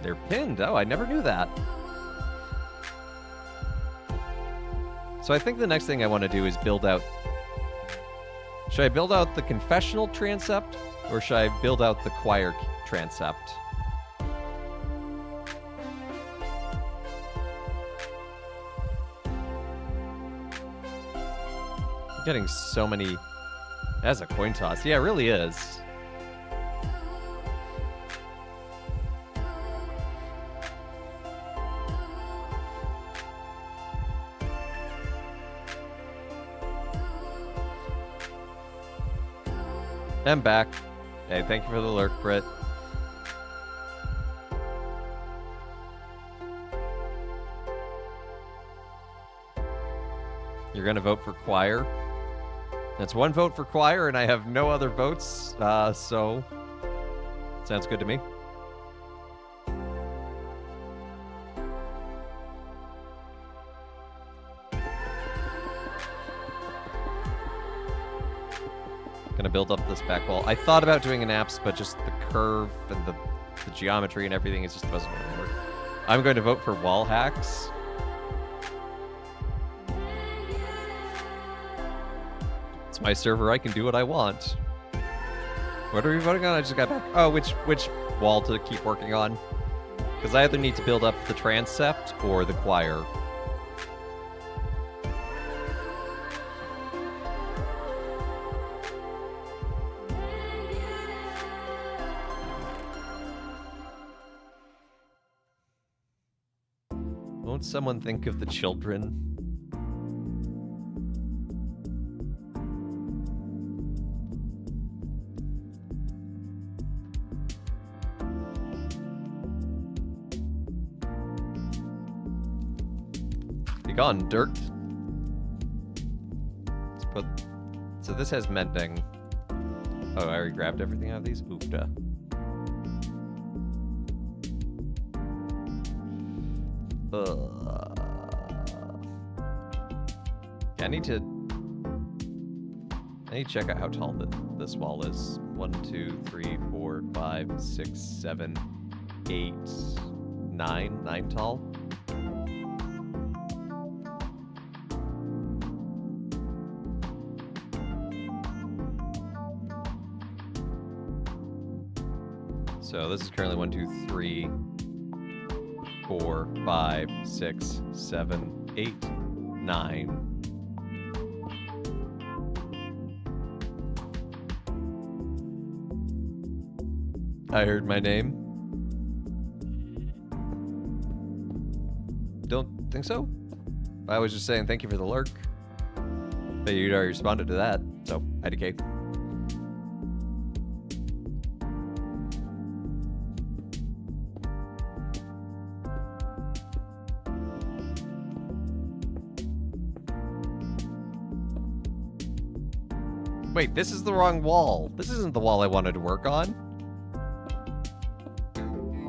They're pinned. Oh, I never knew that. So I think the next thing I want to do is build out... Should I build out the confessional transept, or should I build out the choir transept? Getting so many... That's a coin toss. Yeah, it really is. I'm back. Hey, thank you for the lurk, Britt. You're gonna vote for choir? That's one vote for choir, and I have no other votes, so... Sounds good to me. Gonna build up this back wall. I thought about doing an apse, but just the curve and the geometry and everything, it just wasn't gonna work. I'm going to vote for wall hacks. It's my server, I can do what I want. What are we voting on? I just got back. Oh, which wall to keep working on? Because I either need to build up the transept or the choir. Won't someone think of the children? Be gone, dirt. Let's put... So this has mending. Oh, I already grabbed everything out of these? Oofda. I need to check out how tall this wall is. 1, 2, 3, 4, 5, 6, 7, 8, 9. 9 tall. So this is currently 1, 2, 3, 4, 5, 6, 7, 8, 9. I heard my name. Don't think so? I was just saying thank you for the lurk. But you'd already responded to that, so IDK. Wait, this is the wrong wall. This isn't the wall I wanted to work on.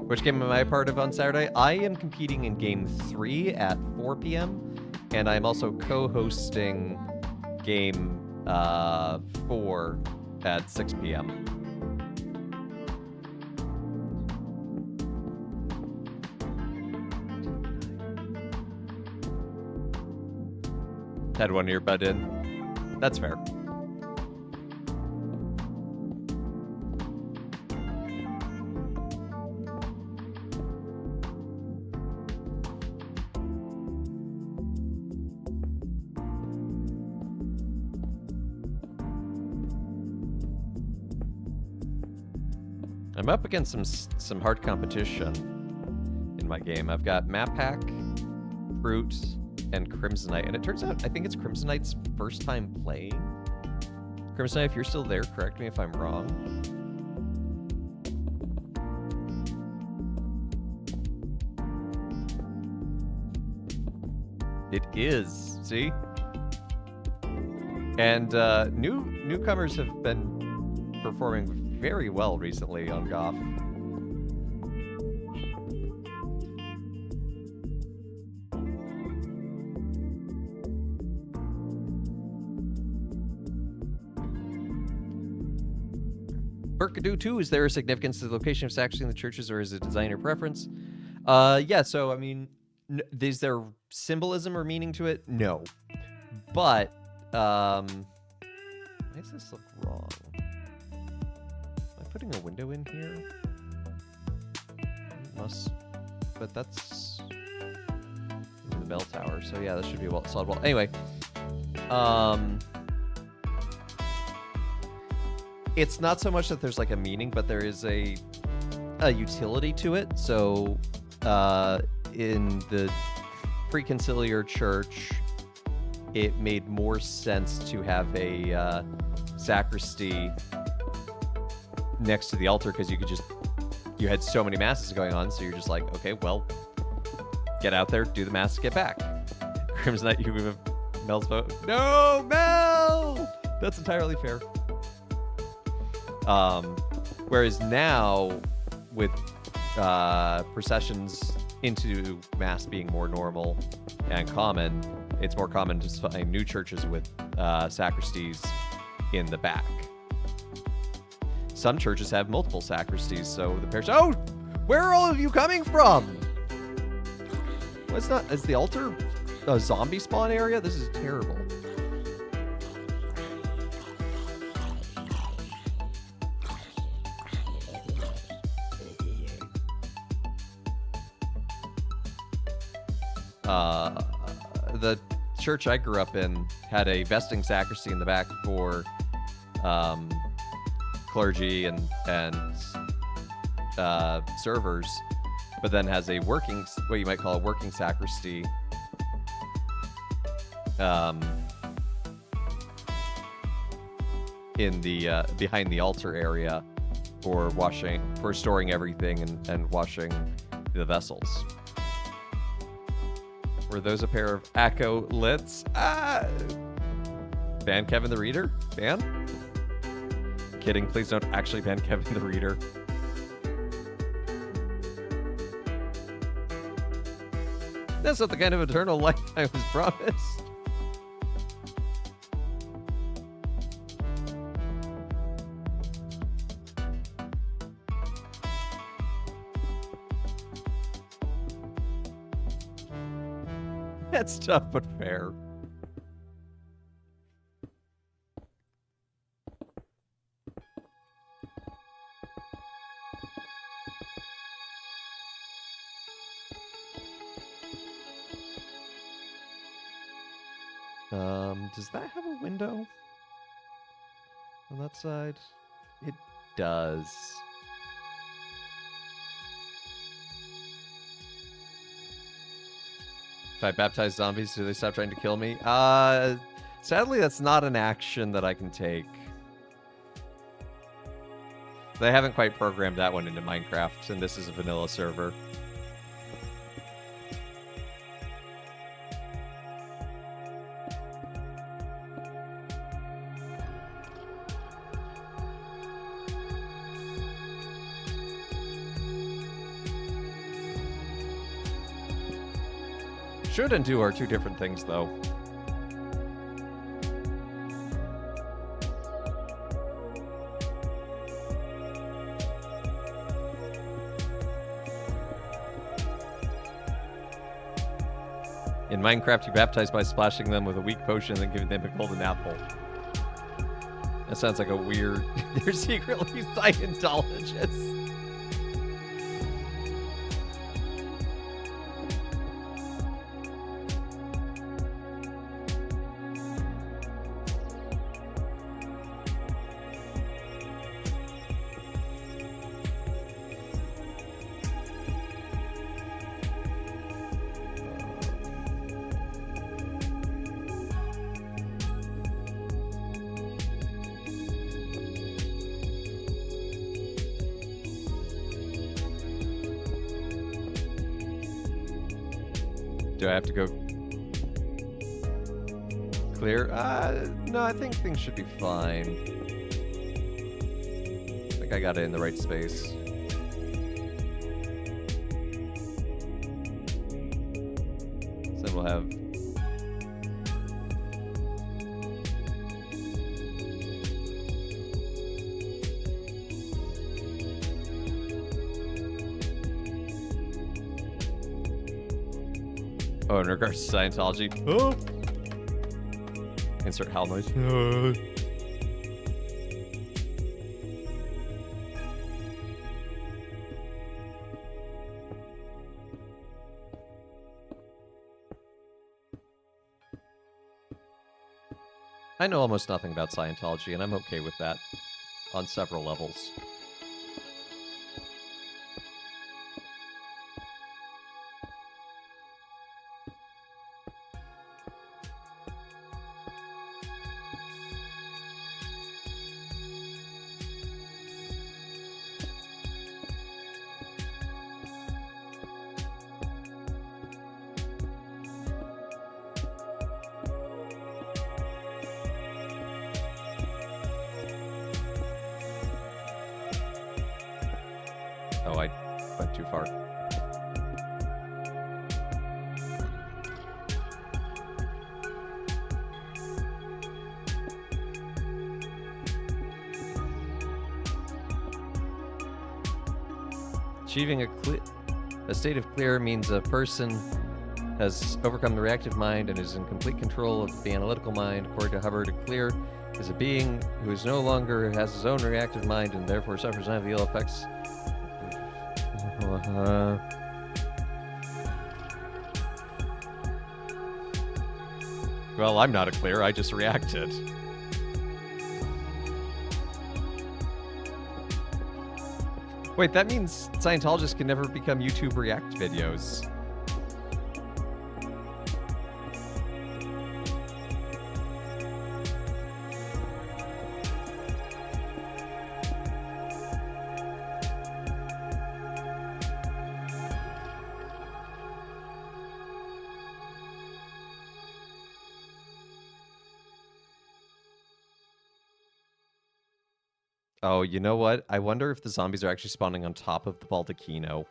Which game am I a part of on Saturday? I am competing in game 3 at 4 p.m. And I'm also co-hosting game 4 at 6 p.m. Had one earbud in. That's fair. I'm up against some hard competition in my game. I've got Map Hack, Fruit, and Crimsonite. And it turns out, I think it's Crimsonite's first time playing. Crimsonite, if you're still there, correct me if I'm wrong. It is, see? And newcomers have been performing very well recently on Goff. Burkadoo 2, is there a significance to the location of Saxony in the churches, or is it designer preference? Yeah, so, I mean, is there symbolism or meaning to it? No. But, why does this look wrong? Putting a window in here? Must, but that's in the bell tower, so yeah, that should be a solid wall. Anyway, it's not so much that there's like a meaning, but there is a utility to it. So, in the pre-conciliar church, it made more sense to have a sacristy next to the altar, because you had so many masses going on, so you're just like, okay, well, get out there, do the mass, get back. Crimsonite, you have Mel's vote. No, Mel! That's entirely fair. Whereas now, with processions into mass being more normal and common, it's more common to find new churches with sacristies in the back. Some churches have multiple sacristies, so the parish... Oh! Where are all of you coming from? What's not... Is the altar a zombie spawn area? This is terrible. The church I grew up in had a vesting sacristy in the back for clergy and servers, but then has a working, what you might call a working sacristy. In the behind the altar area for storing everything and washing the vessels. Were those a pair of acolytes? Ban Kevin the Reader? Ban? Kidding, please don't actually ban Kevin the Reader. That's not the kind of eternal life I was promised. That's tough but fair. Does that have a window on that side? It does. If I baptize zombies, do they stop trying to kill me? Sadly, that's not an action that I can take. They haven't quite programmed that one into Minecraft, and this is a vanilla server. Should and do are two different things, though. In Minecraft, you baptize by splashing them with a weak potion and then giving them a golden apple. That sounds like a weird... They're secretly Scientologists. Do I have to go clear? No, I think things should be fine. I think I got it in the right space. So then we'll have... Oh, in regards to Scientology. Oh! Insert howl noise. I know almost nothing about Scientology, and I'm okay with that on several levels. Oh, I went too far. Achieving a state of clear means a person has overcome the reactive mind and is in complete control of the analytical mind. According to Hubbard, a clear is a being who is no longer has his own reactive mind and therefore suffers none of the ill effects. Well, I'm not a clear, I just reacted. Wait, that means Scientologists can never become YouTube React videos. Oh, you know what? I wonder if the zombies are actually spawning on top of the Baldacchino.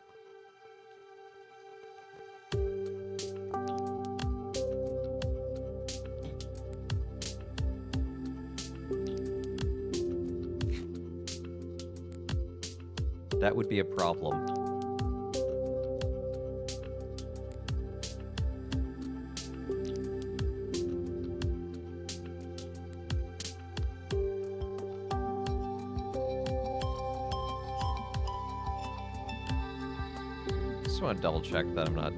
That would be a problem. Just want to double check that I'm not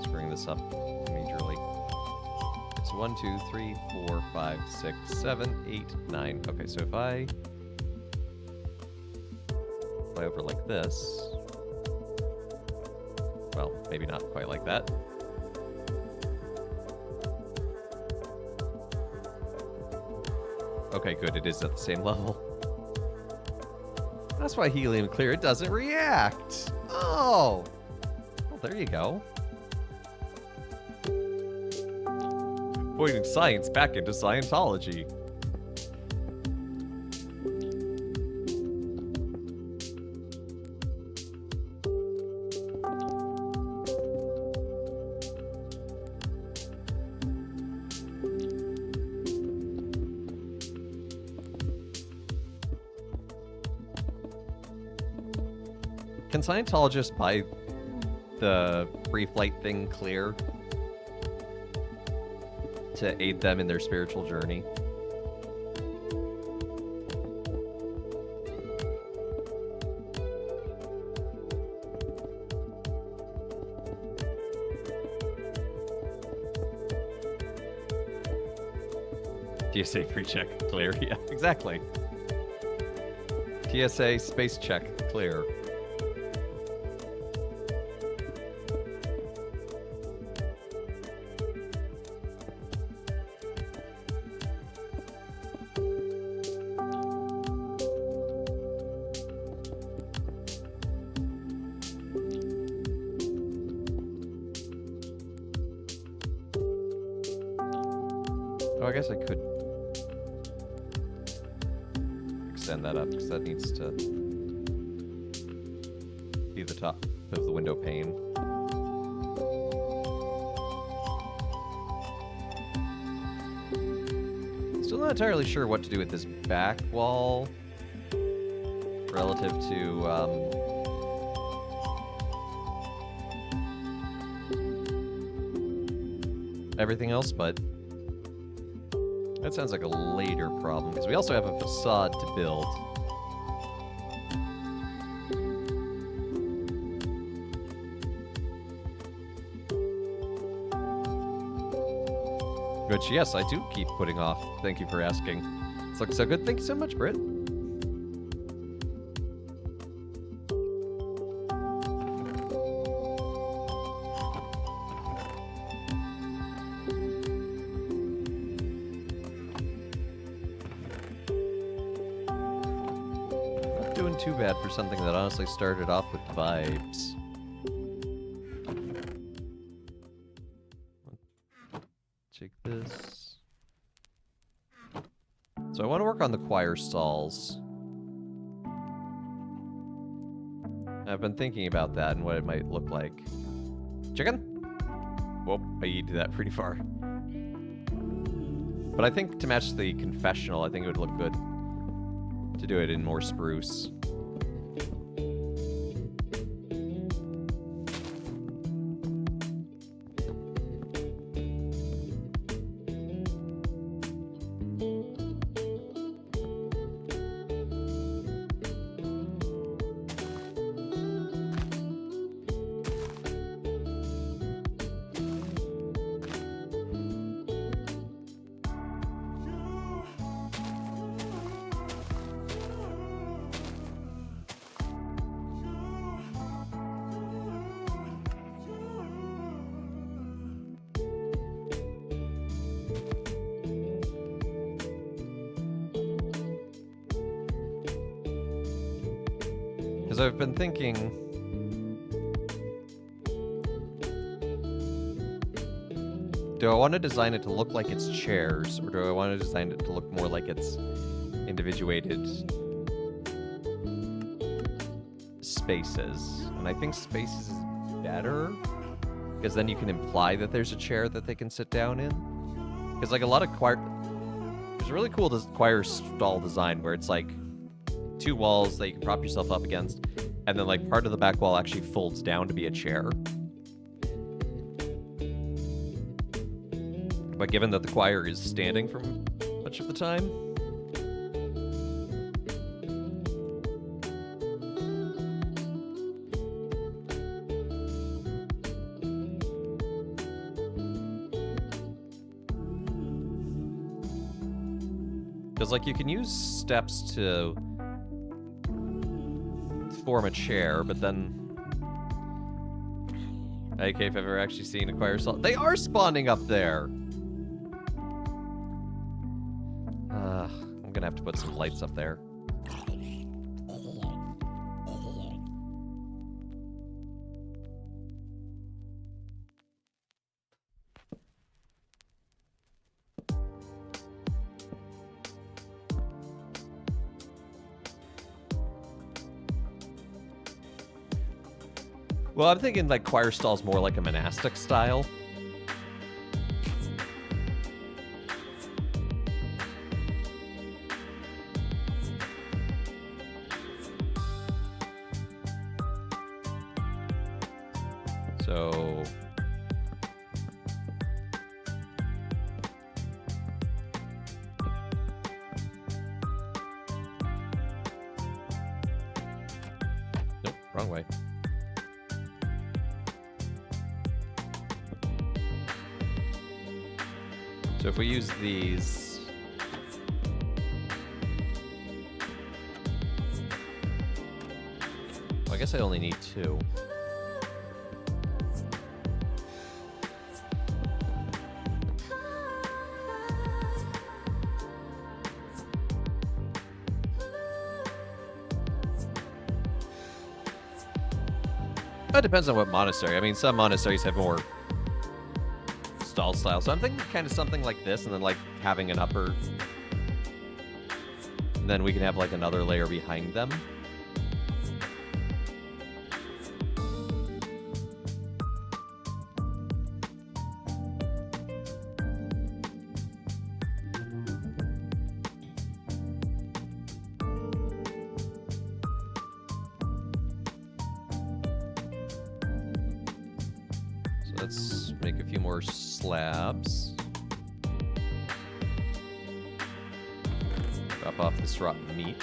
screwing this up majorly. It's 1, 2, 3, 4, 5, 6, 7, 8, 9. Okay, so if I fly over like this, well, maybe not quite like that. Okay, good. It is at the same level. That's why helium clear, it doesn't react. Oh! Well, there you go. Pointing science back into Scientology. Can Scientologists buy the free flight thing clear to aid them in their spiritual journey? TSA pre-check clear. Yeah, exactly. TSA space check clear. Oh, I guess I could extend that up because that needs to be the top of the window pane. Still not entirely sure what to do with this back wall relative to everything else, but that sounds like a later problem, because we also have a facade to build. Which, yes, I do keep putting off. Thank you for asking. It's looking so good. Thank you so much, Britt. Too bad for something that honestly started off with vibes. Take this. So I want to work on the choir stalls. I've been thinking about that and what it might look like. Chicken? Whoop, I eat that pretty far. But I think to match the confessional, I think it would look good to do it in more spruce. Because I've been thinking, do I want to design it to look like it's chairs, or do I want to design it to look more like it's individuated spaces? And I think spaces is better, because then you can imply that there's a chair that they can sit down in. Because like a lot of there's a really cool choir stall design where it's like 2 walls that you can prop yourself up against, and then like part of the back wall actually folds down to be a chair. But given that the choir is standing for much of the time, because like you can use steps to form a chair, but then okay, if I've ever actually seen a choir stall, they are spawning up there. I'm gonna have to put some lights up there. Well, I'm thinking like choir stalls more like a monastic style. So nope, wrong way. So if we use these, well, I guess I only need 2. That depends on what monastery. I mean, some monasteries have more stall style, so I'm thinking kind of something like this, and then like having an upper, and then we can have like another layer behind them. So let's make a few more slabs. Drop off this rotten meat.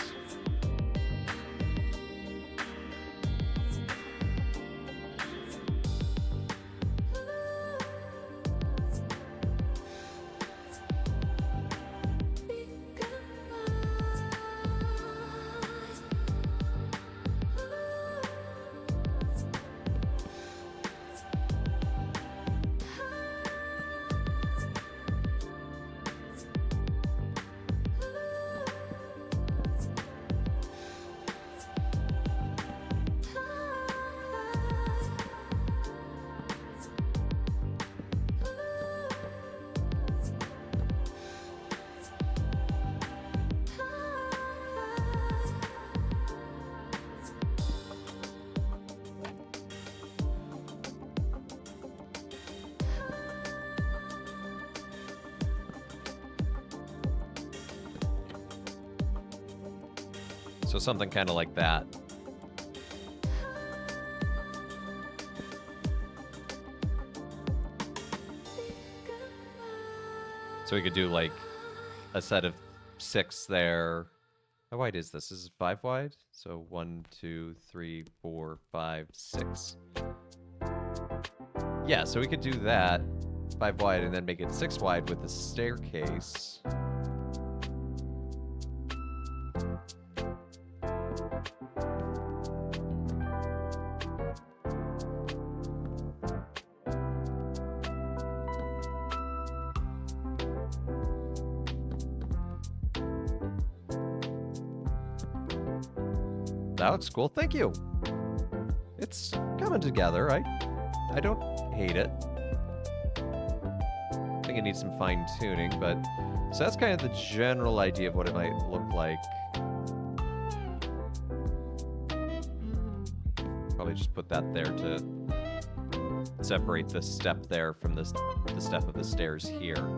So something kind of like that. So we could do like a set of 6 there. How wide is this? This is 5 wide? So 1, 2, 3, 4, 5, 6. Yeah, so we could do that 5 wide and then make it 6 wide with the staircase. That looks cool. Thank you. It's coming together. I don't hate it. I think it needs some fine tuning, but so that's kind of the general idea of what it might look like. Probably just put that there to separate the step there from the step of the stairs here.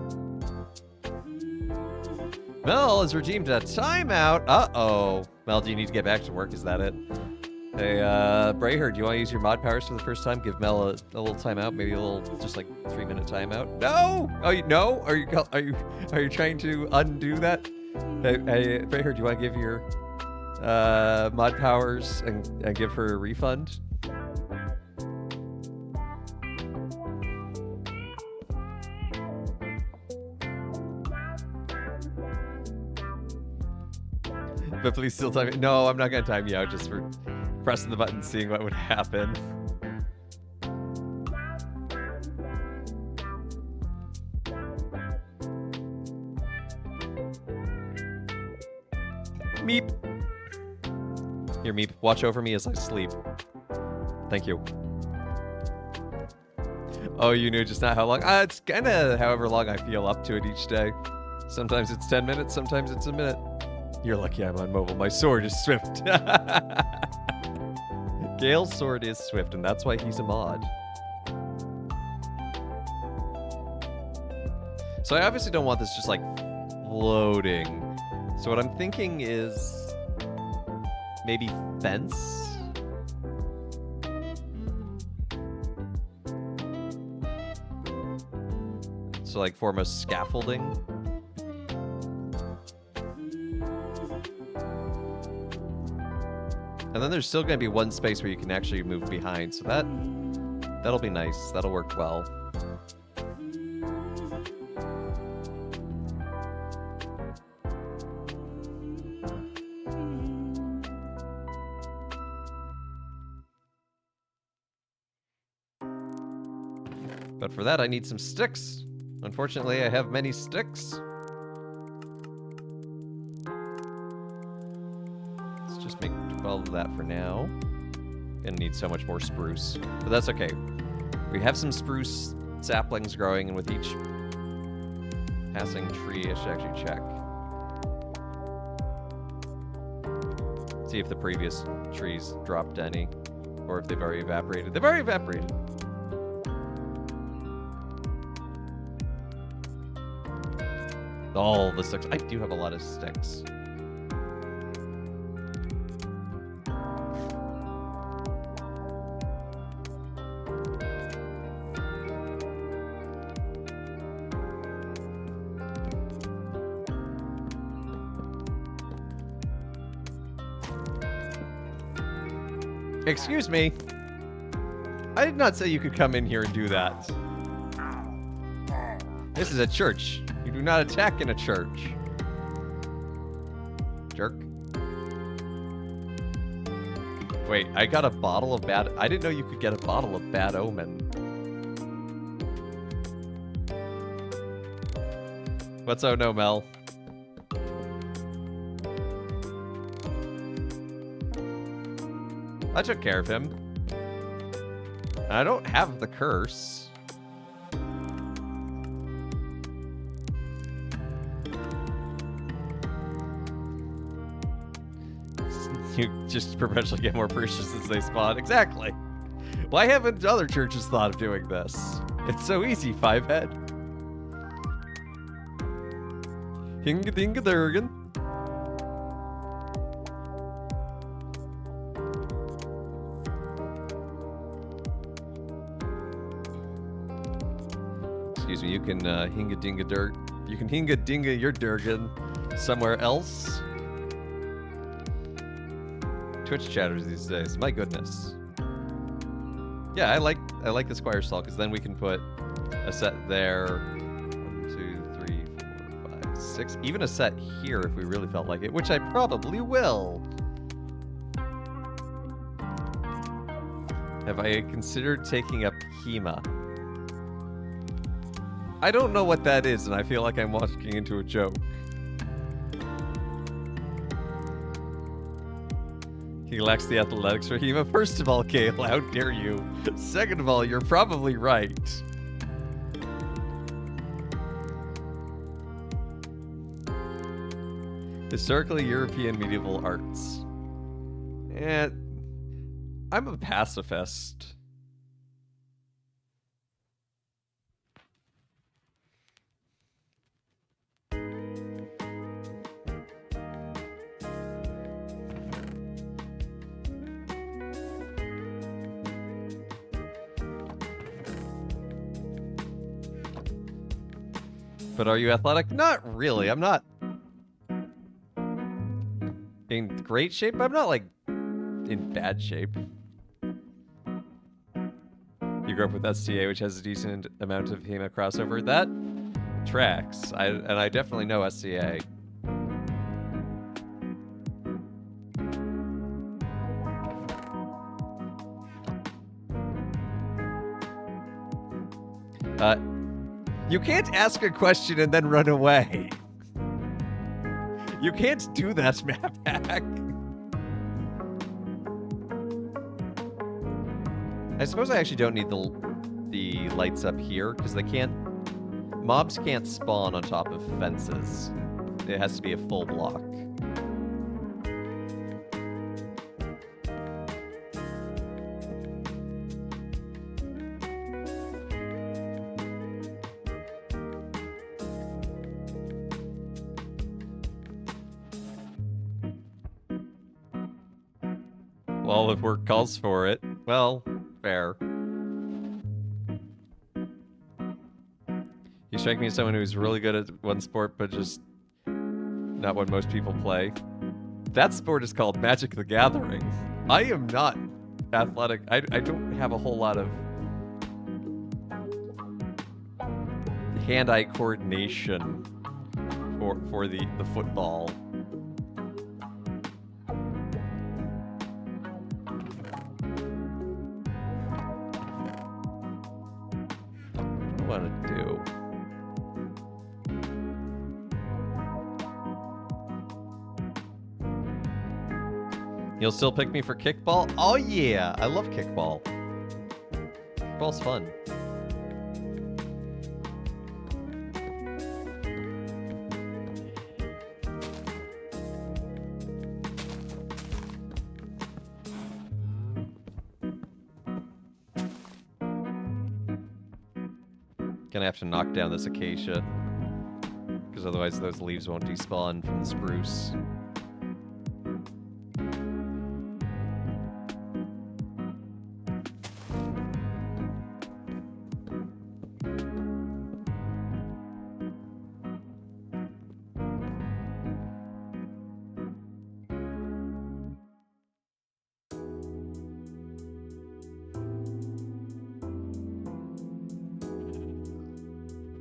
Mel has redeemed a timeout. Uh-oh. Mel, do you need to get back to work? Is that it? Hey, Braher, do you want to use your mod powers for the first time? Give Mel a little timeout, maybe a little, just like 3-minute timeout. No! Oh, no? Are you trying to undo that? Hey, Braher, do you want to give your mod powers and give her a refund? But please still time me. No, I'm not gonna time you out just for pressing the button, seeing what would happen. Meep. Here, Meep, watch over me as I sleep. Thank you. Oh, you knew just not how long? It's kind of however long I feel up to it each day. Sometimes it's 10 minutes, sometimes it's a minute. You're lucky I'm on mobile. My sword is swift. Gale's sword is swift, and that's why he's a mod. So I obviously don't want this just like floating. So what I'm thinking is maybe fence. So like form a scaffolding. And then there's still going to be one space where you can actually move behind. So that'll be nice. That'll work well. But for that, I need some sticks. Unfortunately, I have many sticks. Let's just make 12 of that for now. Gonna need so much more spruce, but that's okay. We have some spruce saplings growing, and with each passing tree, I should actually check. See if the previous trees dropped any, or if they've already evaporated. They've already evaporated. All the sticks. I do have a lot of sticks. Excuse me. I did not say you could come in here and do that. This is a church. You do not attack in a church. Jerk. Wait, I got a bottle of bad... I didn't know you could get a bottle of Bad Omen. What's oh no, Mel? I took care of him. I don't have the curse. You just perpetually get more precious as they spawn. Exactly. Why haven't other churches thought of doing this? It's so easy, 5-head. Hinga-dinga-durgan. Excuse me, you can hinga-dinga-dirt. You can hinga-dinga your durgan somewhere else. Twitch chatters these days. My goodness. Yeah, I like the squire stall because then we can put a set there. 1, 2, 3, 4, 5, 6. Even a set here if we really felt like it, which I probably will. Have I considered taking up Hema? I don't know what that is, and I feel like I'm walking into a joke. He lacks the athletics for Hema. First of all, Kale, how dare you? Second of all, you're probably right. Historically European medieval arts. I'm a pacifist. But are you athletic? Not really. I'm not in great shape. I'm not, like, in bad shape. You grew up with STA, which has a decent amount of HEMA crossover. That tracks. And I definitely know SCA. You can't ask a question and then run away. You can't do that, map hack. I suppose I actually don't need the lights up here because mobs can't spawn on top of fences. It has to be a full block. Well, if work calls for it. Well, fair. You strike me as someone who's really good at one sport, but just not what most people play. That sport is called Magic the Gathering. I am not athletic. I don't have a whole lot of hand-eye coordination for the football. Want to do. You'll still pick me for kickball? Oh yeah, I love kickball. Kickball's fun. Gonna have to knock down this acacia, because otherwise those leaves won't despawn from the spruce.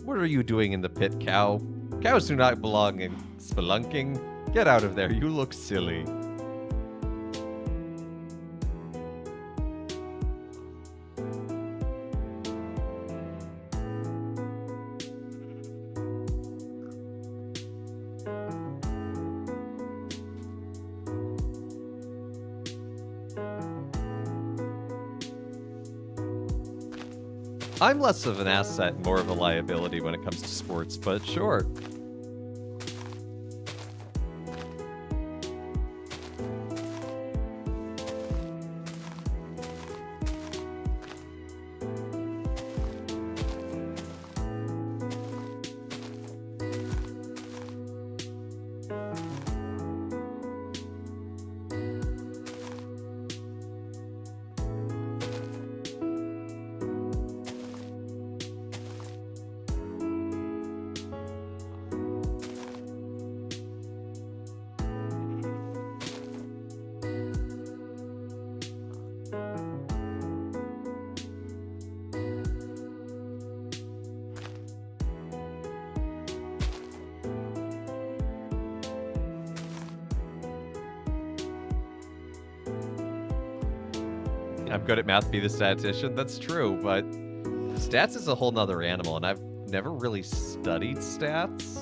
What are you doing in the pit, cow? Cows do not belong in spelunking. Get out of there, you look silly. I'm less of an asset, more of a liability when it comes to sports, but sure. I'm good at math, be the statistician. That's true, but stats is a whole nother animal, and I've never really studied stats.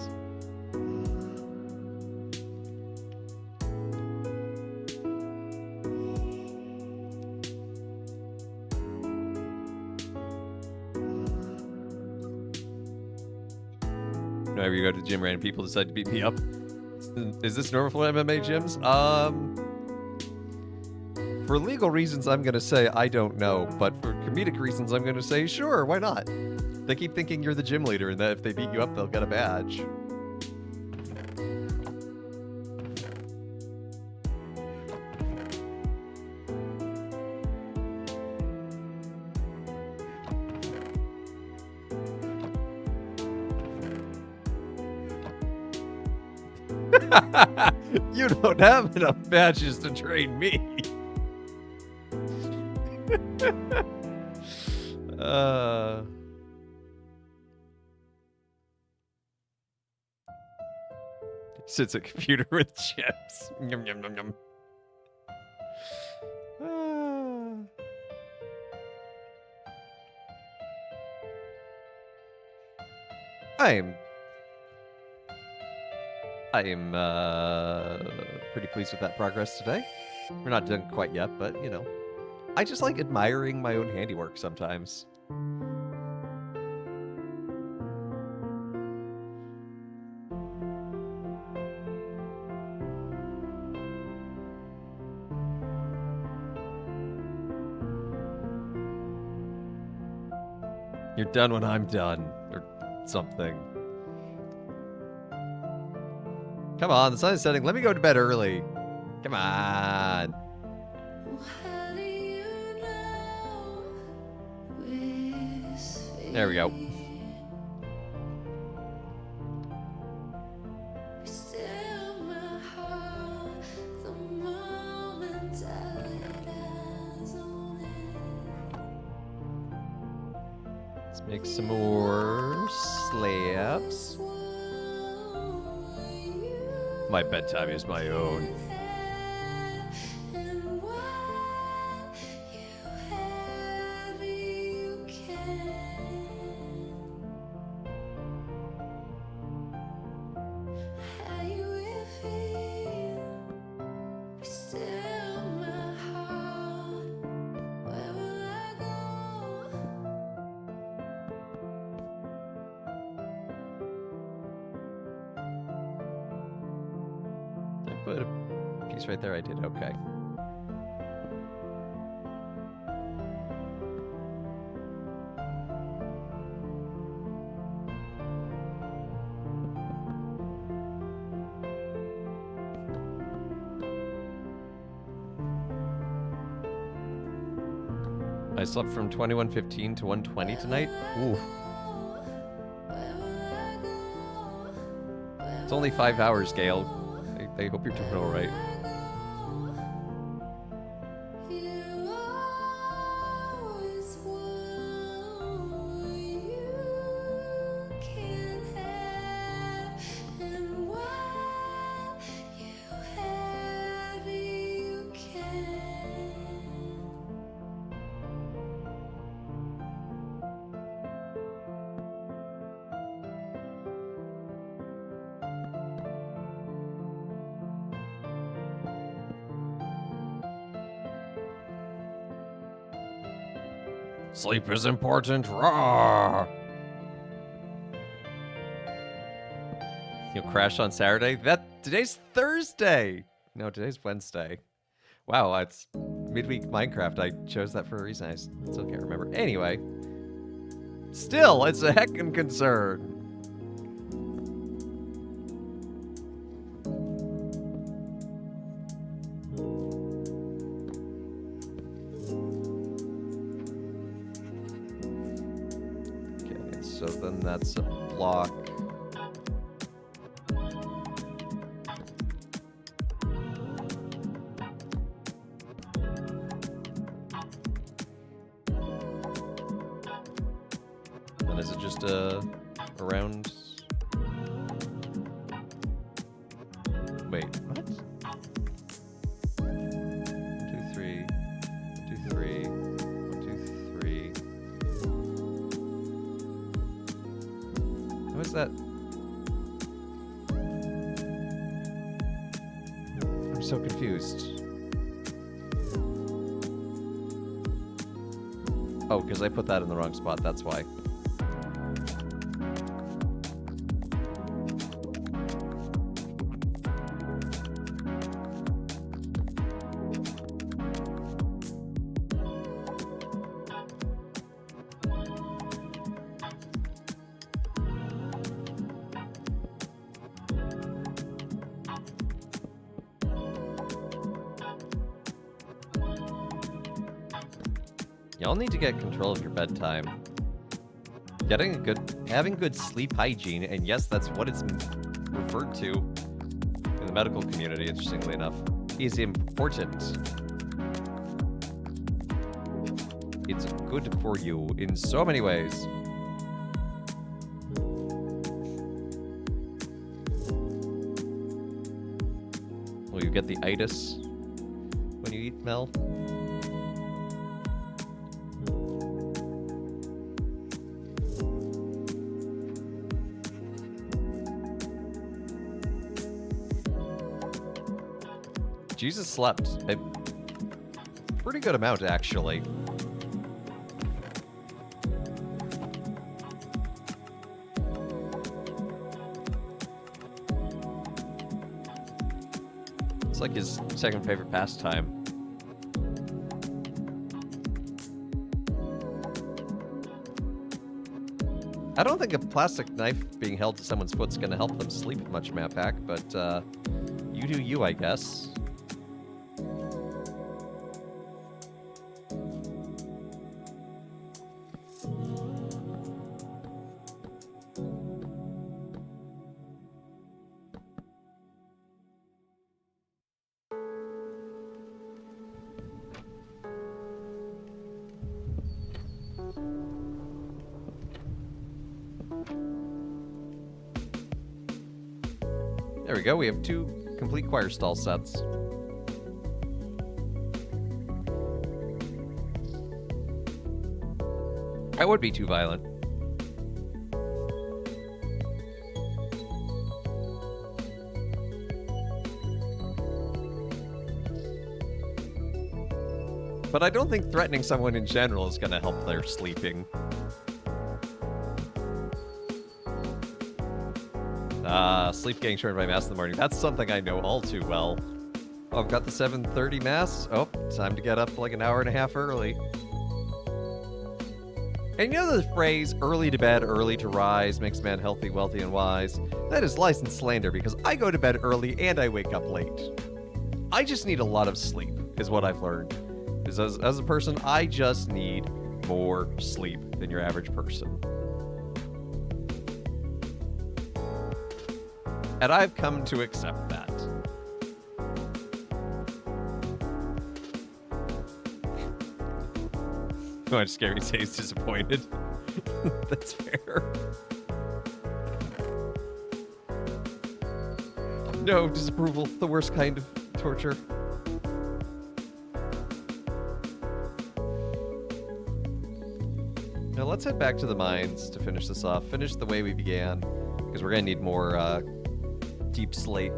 Whenever you go to the gym, random people decide to beat me up. Is this normal for MMA gyms? For legal reasons, I'm going to say I don't know. But for comedic reasons, I'm going to say sure, why not? They keep thinking you're the gym leader and that if they beat you up, they'll get a badge. You don't have enough badges to train me. Sits a computer with chips. Yum, yum, yum, yum. I am pretty pleased with that progress today. We're not done quite yet, but, you know. I just like admiring my own handiwork sometimes. You're done when I'm done, or something. Come on, the sun is setting. Let me go to bed early. Come on. There we go. Let's make some more slabs. My bedtime is my own. Put a piece right there. I did okay. I slept from 21:15 to 1:20 tonight. Ooh. It's only 5 hours, Gale. I hope you're doing all right. Sleep is important. Rawr! You'll crash on Saturday? Today's Thursday! No, today's Wednesday. Wow, it's midweek Minecraft. I chose that for a reason. I still can't remember. Anyway. Still, it's a heckin' concern. So then that's a block. Then is it just a round? Wait, what? 1, 2, 3. 1, 2, 3. 1, 2, 3. What is that? I'm so confused. Oh, because I put that in the wrong spot, that's why. Y'all need to get control of your bedtime. Having good sleep hygiene, and yes, that's what it's referred to in the medical community, interestingly enough, is important. It's good for you in so many ways. Will you get the itis when you eat, Mel? Jesus slept a pretty good amount, actually. It's like his second favorite pastime. I don't think a plastic knife being held to someone's foot's gonna help them sleep much, Matt, but you do you, I guess. There we go, we have 2 complete choir stall sets. That would be too violent. But I don't think threatening someone in general is going to help their sleeping. Sleep getting shortened by Mass in the morning. That's something I know all too well. Oh, I've got the 7:30 Mass. Oh, time to get up like an hour and a half early. And you know the phrase, early to bed, early to rise, makes man healthy, wealthy, and wise? That is licensed slander because I go to bed early and I wake up late. I just need a lot of sleep, is what I've learned. As a person, I just need more sleep than your average person. And I've come to accept that. Oh, I'm scary to say he's disappointed. That's fair. No, disapproval. The worst kind of torture. Now let's head back to the mines to finish this off. Finish the way we began, because we're going to need more deep slate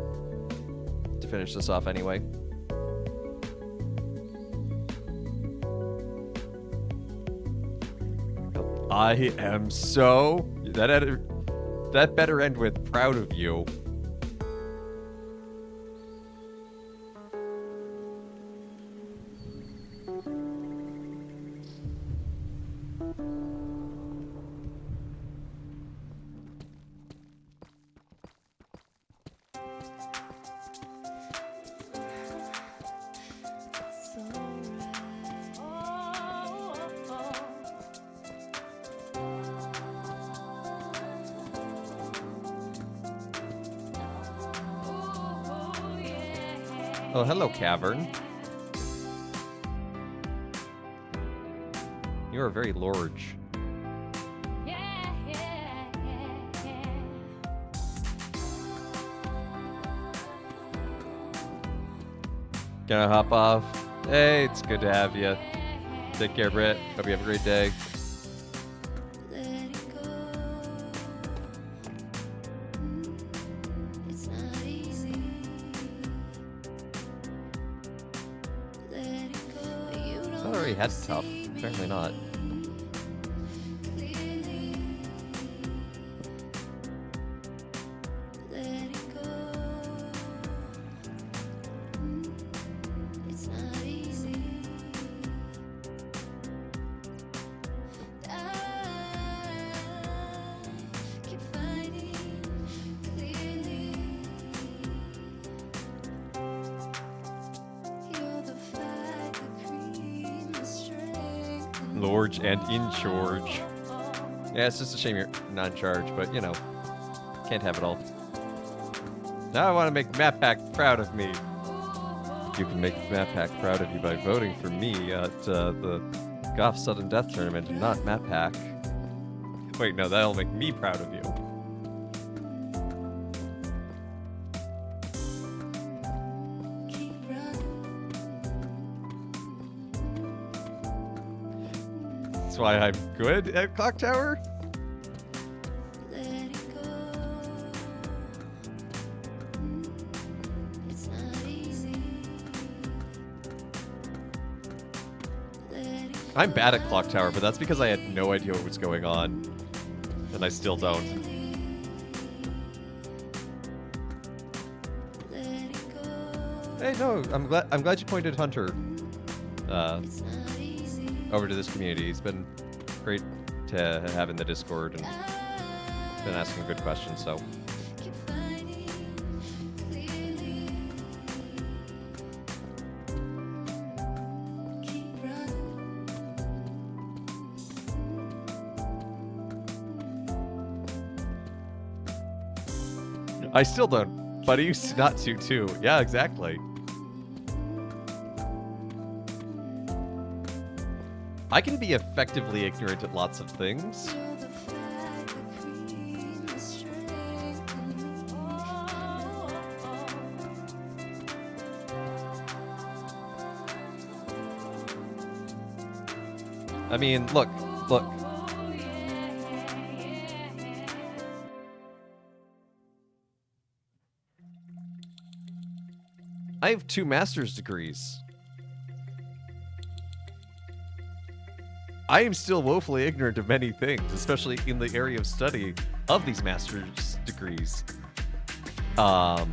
to finish this off anyway. I am so... That better end with proud of you. Oh, hello, Cavern. You are very large. Gonna hop off. Hey, it's good to have you. Take care, Britt. Hope you have a great day. Had tough. Apparently not. large and in charge. Yeah, it's just a shame you're not in charge, but you know, can't have it all. Now I want to make MatPack proud of me. You can make MatPack proud of you by voting for me at the Goth Sudden Death Tournament and not MatPack. Wait, no, that'll make me proud of you. That's why I'm good at Clock Tower? I'm bad at Clock Tower, but that's because I had no idea what was going on. And I still don't. Hey, no, I'm glad you pointed Hunter over to this community. He's been great to have in the Discord and been asking good questions, so. I still don't, but I used not to too. Yeah, exactly. I can be effectively ignorant at lots of things. I mean, look. I have 2 master's degrees. I am still woefully ignorant of many things, especially in the area of study of these master's degrees. So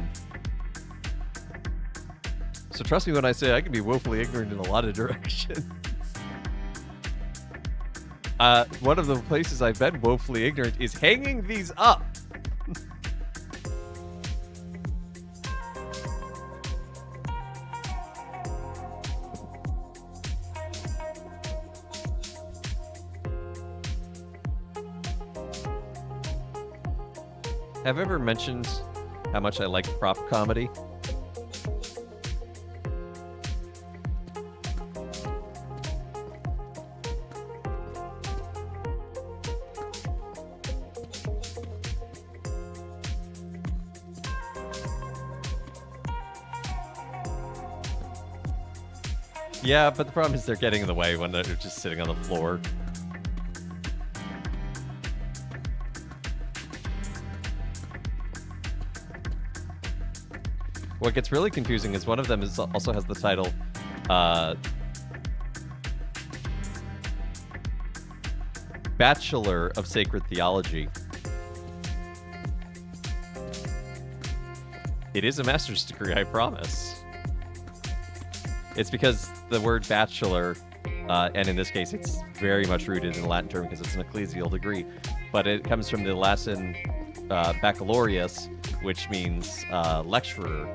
trust me when I say I can be woefully ignorant in a lot of directions. One of the places I've been woefully ignorant is hanging these up. Have I ever mentioned how much I like prop comedy? Yeah, but the problem is they're getting in the way when they're just sitting on the floor. What gets really confusing is one of them also has the title Bachelor of Sacred Theology. It is a master's degree, I promise. It's because the word bachelor, and in this case it's very much rooted in the Latin term because it's an ecclesial degree, but it comes from the Latin baccalaureus, which means lecturer.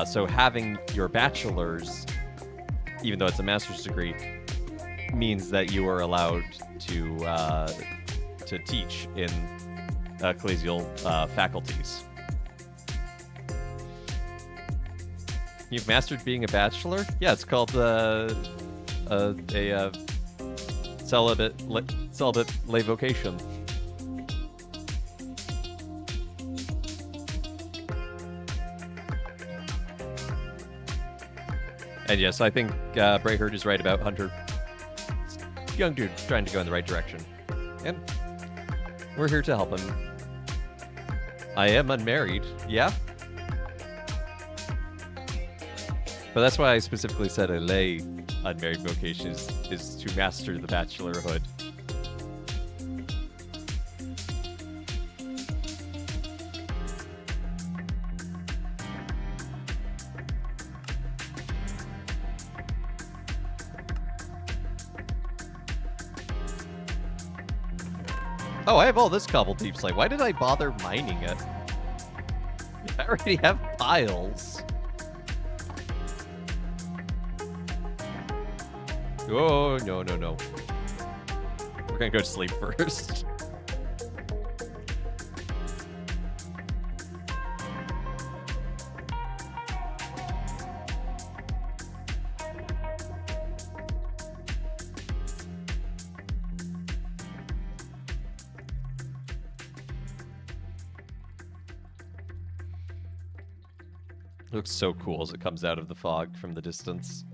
So having your bachelor's, even though it's a master's degree, means that you are allowed to teach in ecclesial faculties. You've mastered being a bachelor? Yeah, it's called celibate lay vocation. And yes, I think Brayherd is right about Hunter. Young dude trying to go in the right direction. And we're here to help him. I am unmarried, yeah? But that's why I specifically said a lay unmarried vocation is to master the bachelorhood. Oh, I have all this cobble deep slate. Why did I bother mining it? I already have piles. Oh, no. We're gonna go to sleep first. Looks so cool as it comes out of the fog from the distance.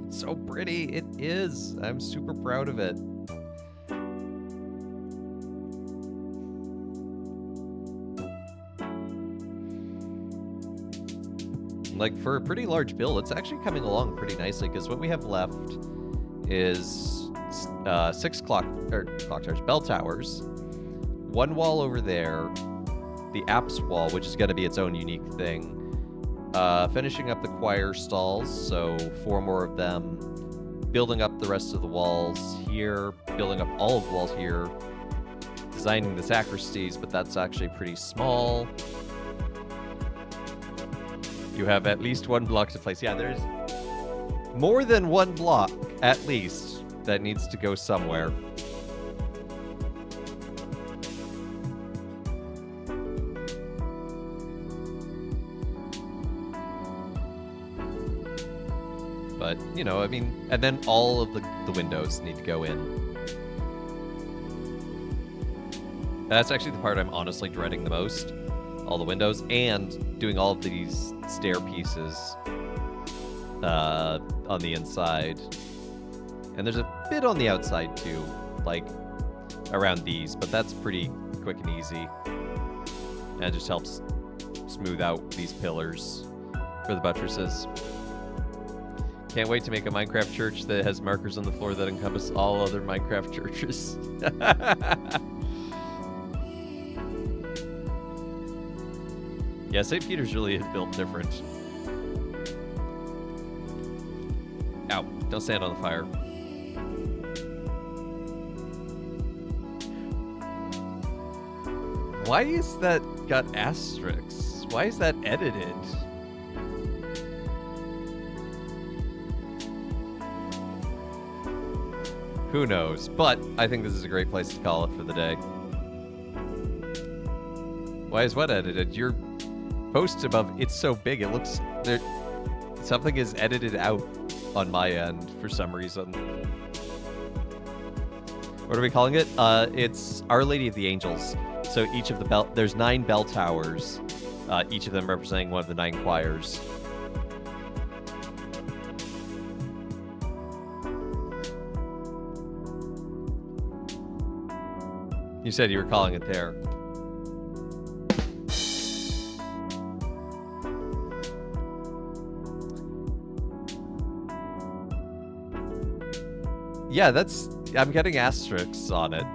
It's so pretty. It is. I'm super proud of it. Like, for a pretty large build, it's actually coming along pretty nicely, because what we have left is 6 clock towers, bell towers, one wall over there, the apse wall, which is going to be its own unique thing, finishing up the choir stalls, so 4 more of them, building up the rest of the walls here, building up all of the walls here, designing the sacristies, but that's actually pretty small. You have at least 1 block to place. Yeah, there's more than 1 block, at least, that needs to go somewhere. But, you know, I mean, and then all of the windows need to go in. That's actually the part I'm honestly dreading the most. All the windows, and doing all of these stair pieces on the inside. And there's a bit on the outside too, like around these, but that's pretty quick and easy. And it just helps smooth out these pillars for the buttresses. Can't wait to make a Minecraft church that has markers on the floor that encompass all other Minecraft churches. Yeah, St. Peter's really is built different. Ow, don't stand on the fire. Why is that got asterisks? Why is that edited? Who knows? But I think this is a great place to call it for the day. Why is what edited? Your post above, it's so big, it looks there. Something is edited out on my end for some reason. What are we calling it? It's Our Lady of the Angels. So each of the there's 9 bell towers, each of them representing one of the 9 choirs. You said you were calling it there. Yeah, I'm getting asterisks on it.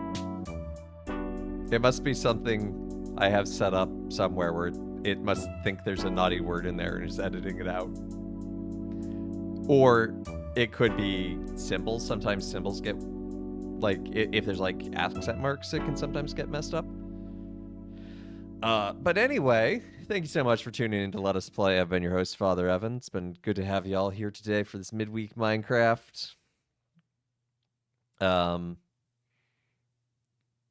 It must be something I have set up somewhere where it must think there's a naughty word in there and is editing it out. Or it could be symbols. Sometimes symbols get, like, if there's like accent marks, it can sometimes get messed up. But anyway, thank you so much for tuning in to Let Us Play. I've been your host, Father Evan. It's been good to have you all here today for this midweek Minecraft.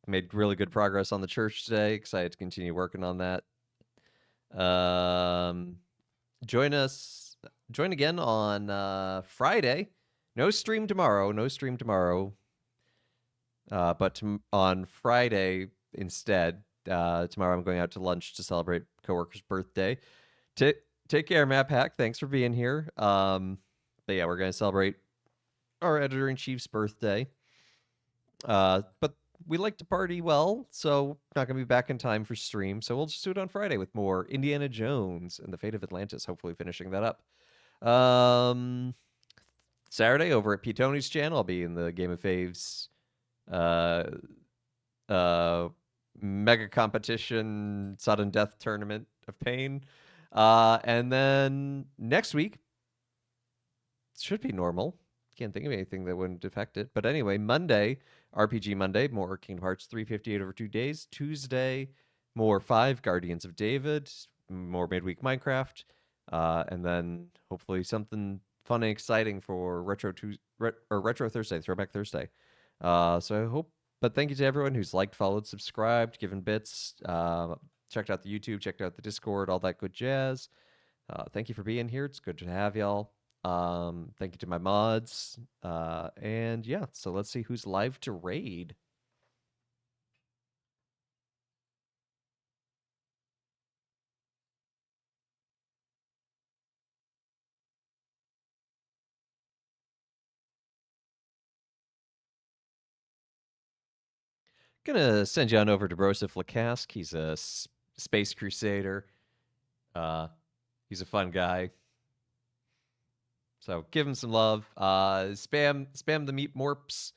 Made really good progress on the church today. Excited to continue working on that. Join again on Friday. No stream tomorrow. But on Friday instead, tomorrow I'm going out to lunch to celebrate coworker's birthday. Take care, Map Hack. Thanks for being here. But yeah, we're going to celebrate our editor-in-chief's birthday. But we like to party well, so not going to be back in time for stream. So we'll just do it on Friday with more Indiana Jones and the Fate of Atlantis, hopefully finishing that up. Saturday over at P. Tony's channel, I'll be in the Game of Faves mega competition sudden death tournament of pain. And then next week should be normal. can't think of anything that wouldn't affect it. But anyway, Monday, RPG Monday, more Kingdom Hearts 358 over 2 days. Tuesday, more 5 Guardians of David, more midweek Minecraft, and then hopefully something fun and exciting for Retro Thursday, Throwback Thursday. So I hope. But thank you to everyone who's liked, followed, subscribed, given bits, checked out the YouTube, checked out the Discord, all that good jazz. Thank you for being here. It's good to have y'all. Thank you to my mods. And yeah, so let's see who's live to raid. Gonna send you on over to Broseph Lacask. He's a space crusader. He's a fun guy. So give him some love. Spam the meat morps.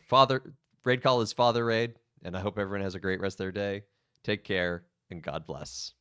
Father raid call is Father Raid, and I hope everyone has a great rest of their day. Take care and God bless.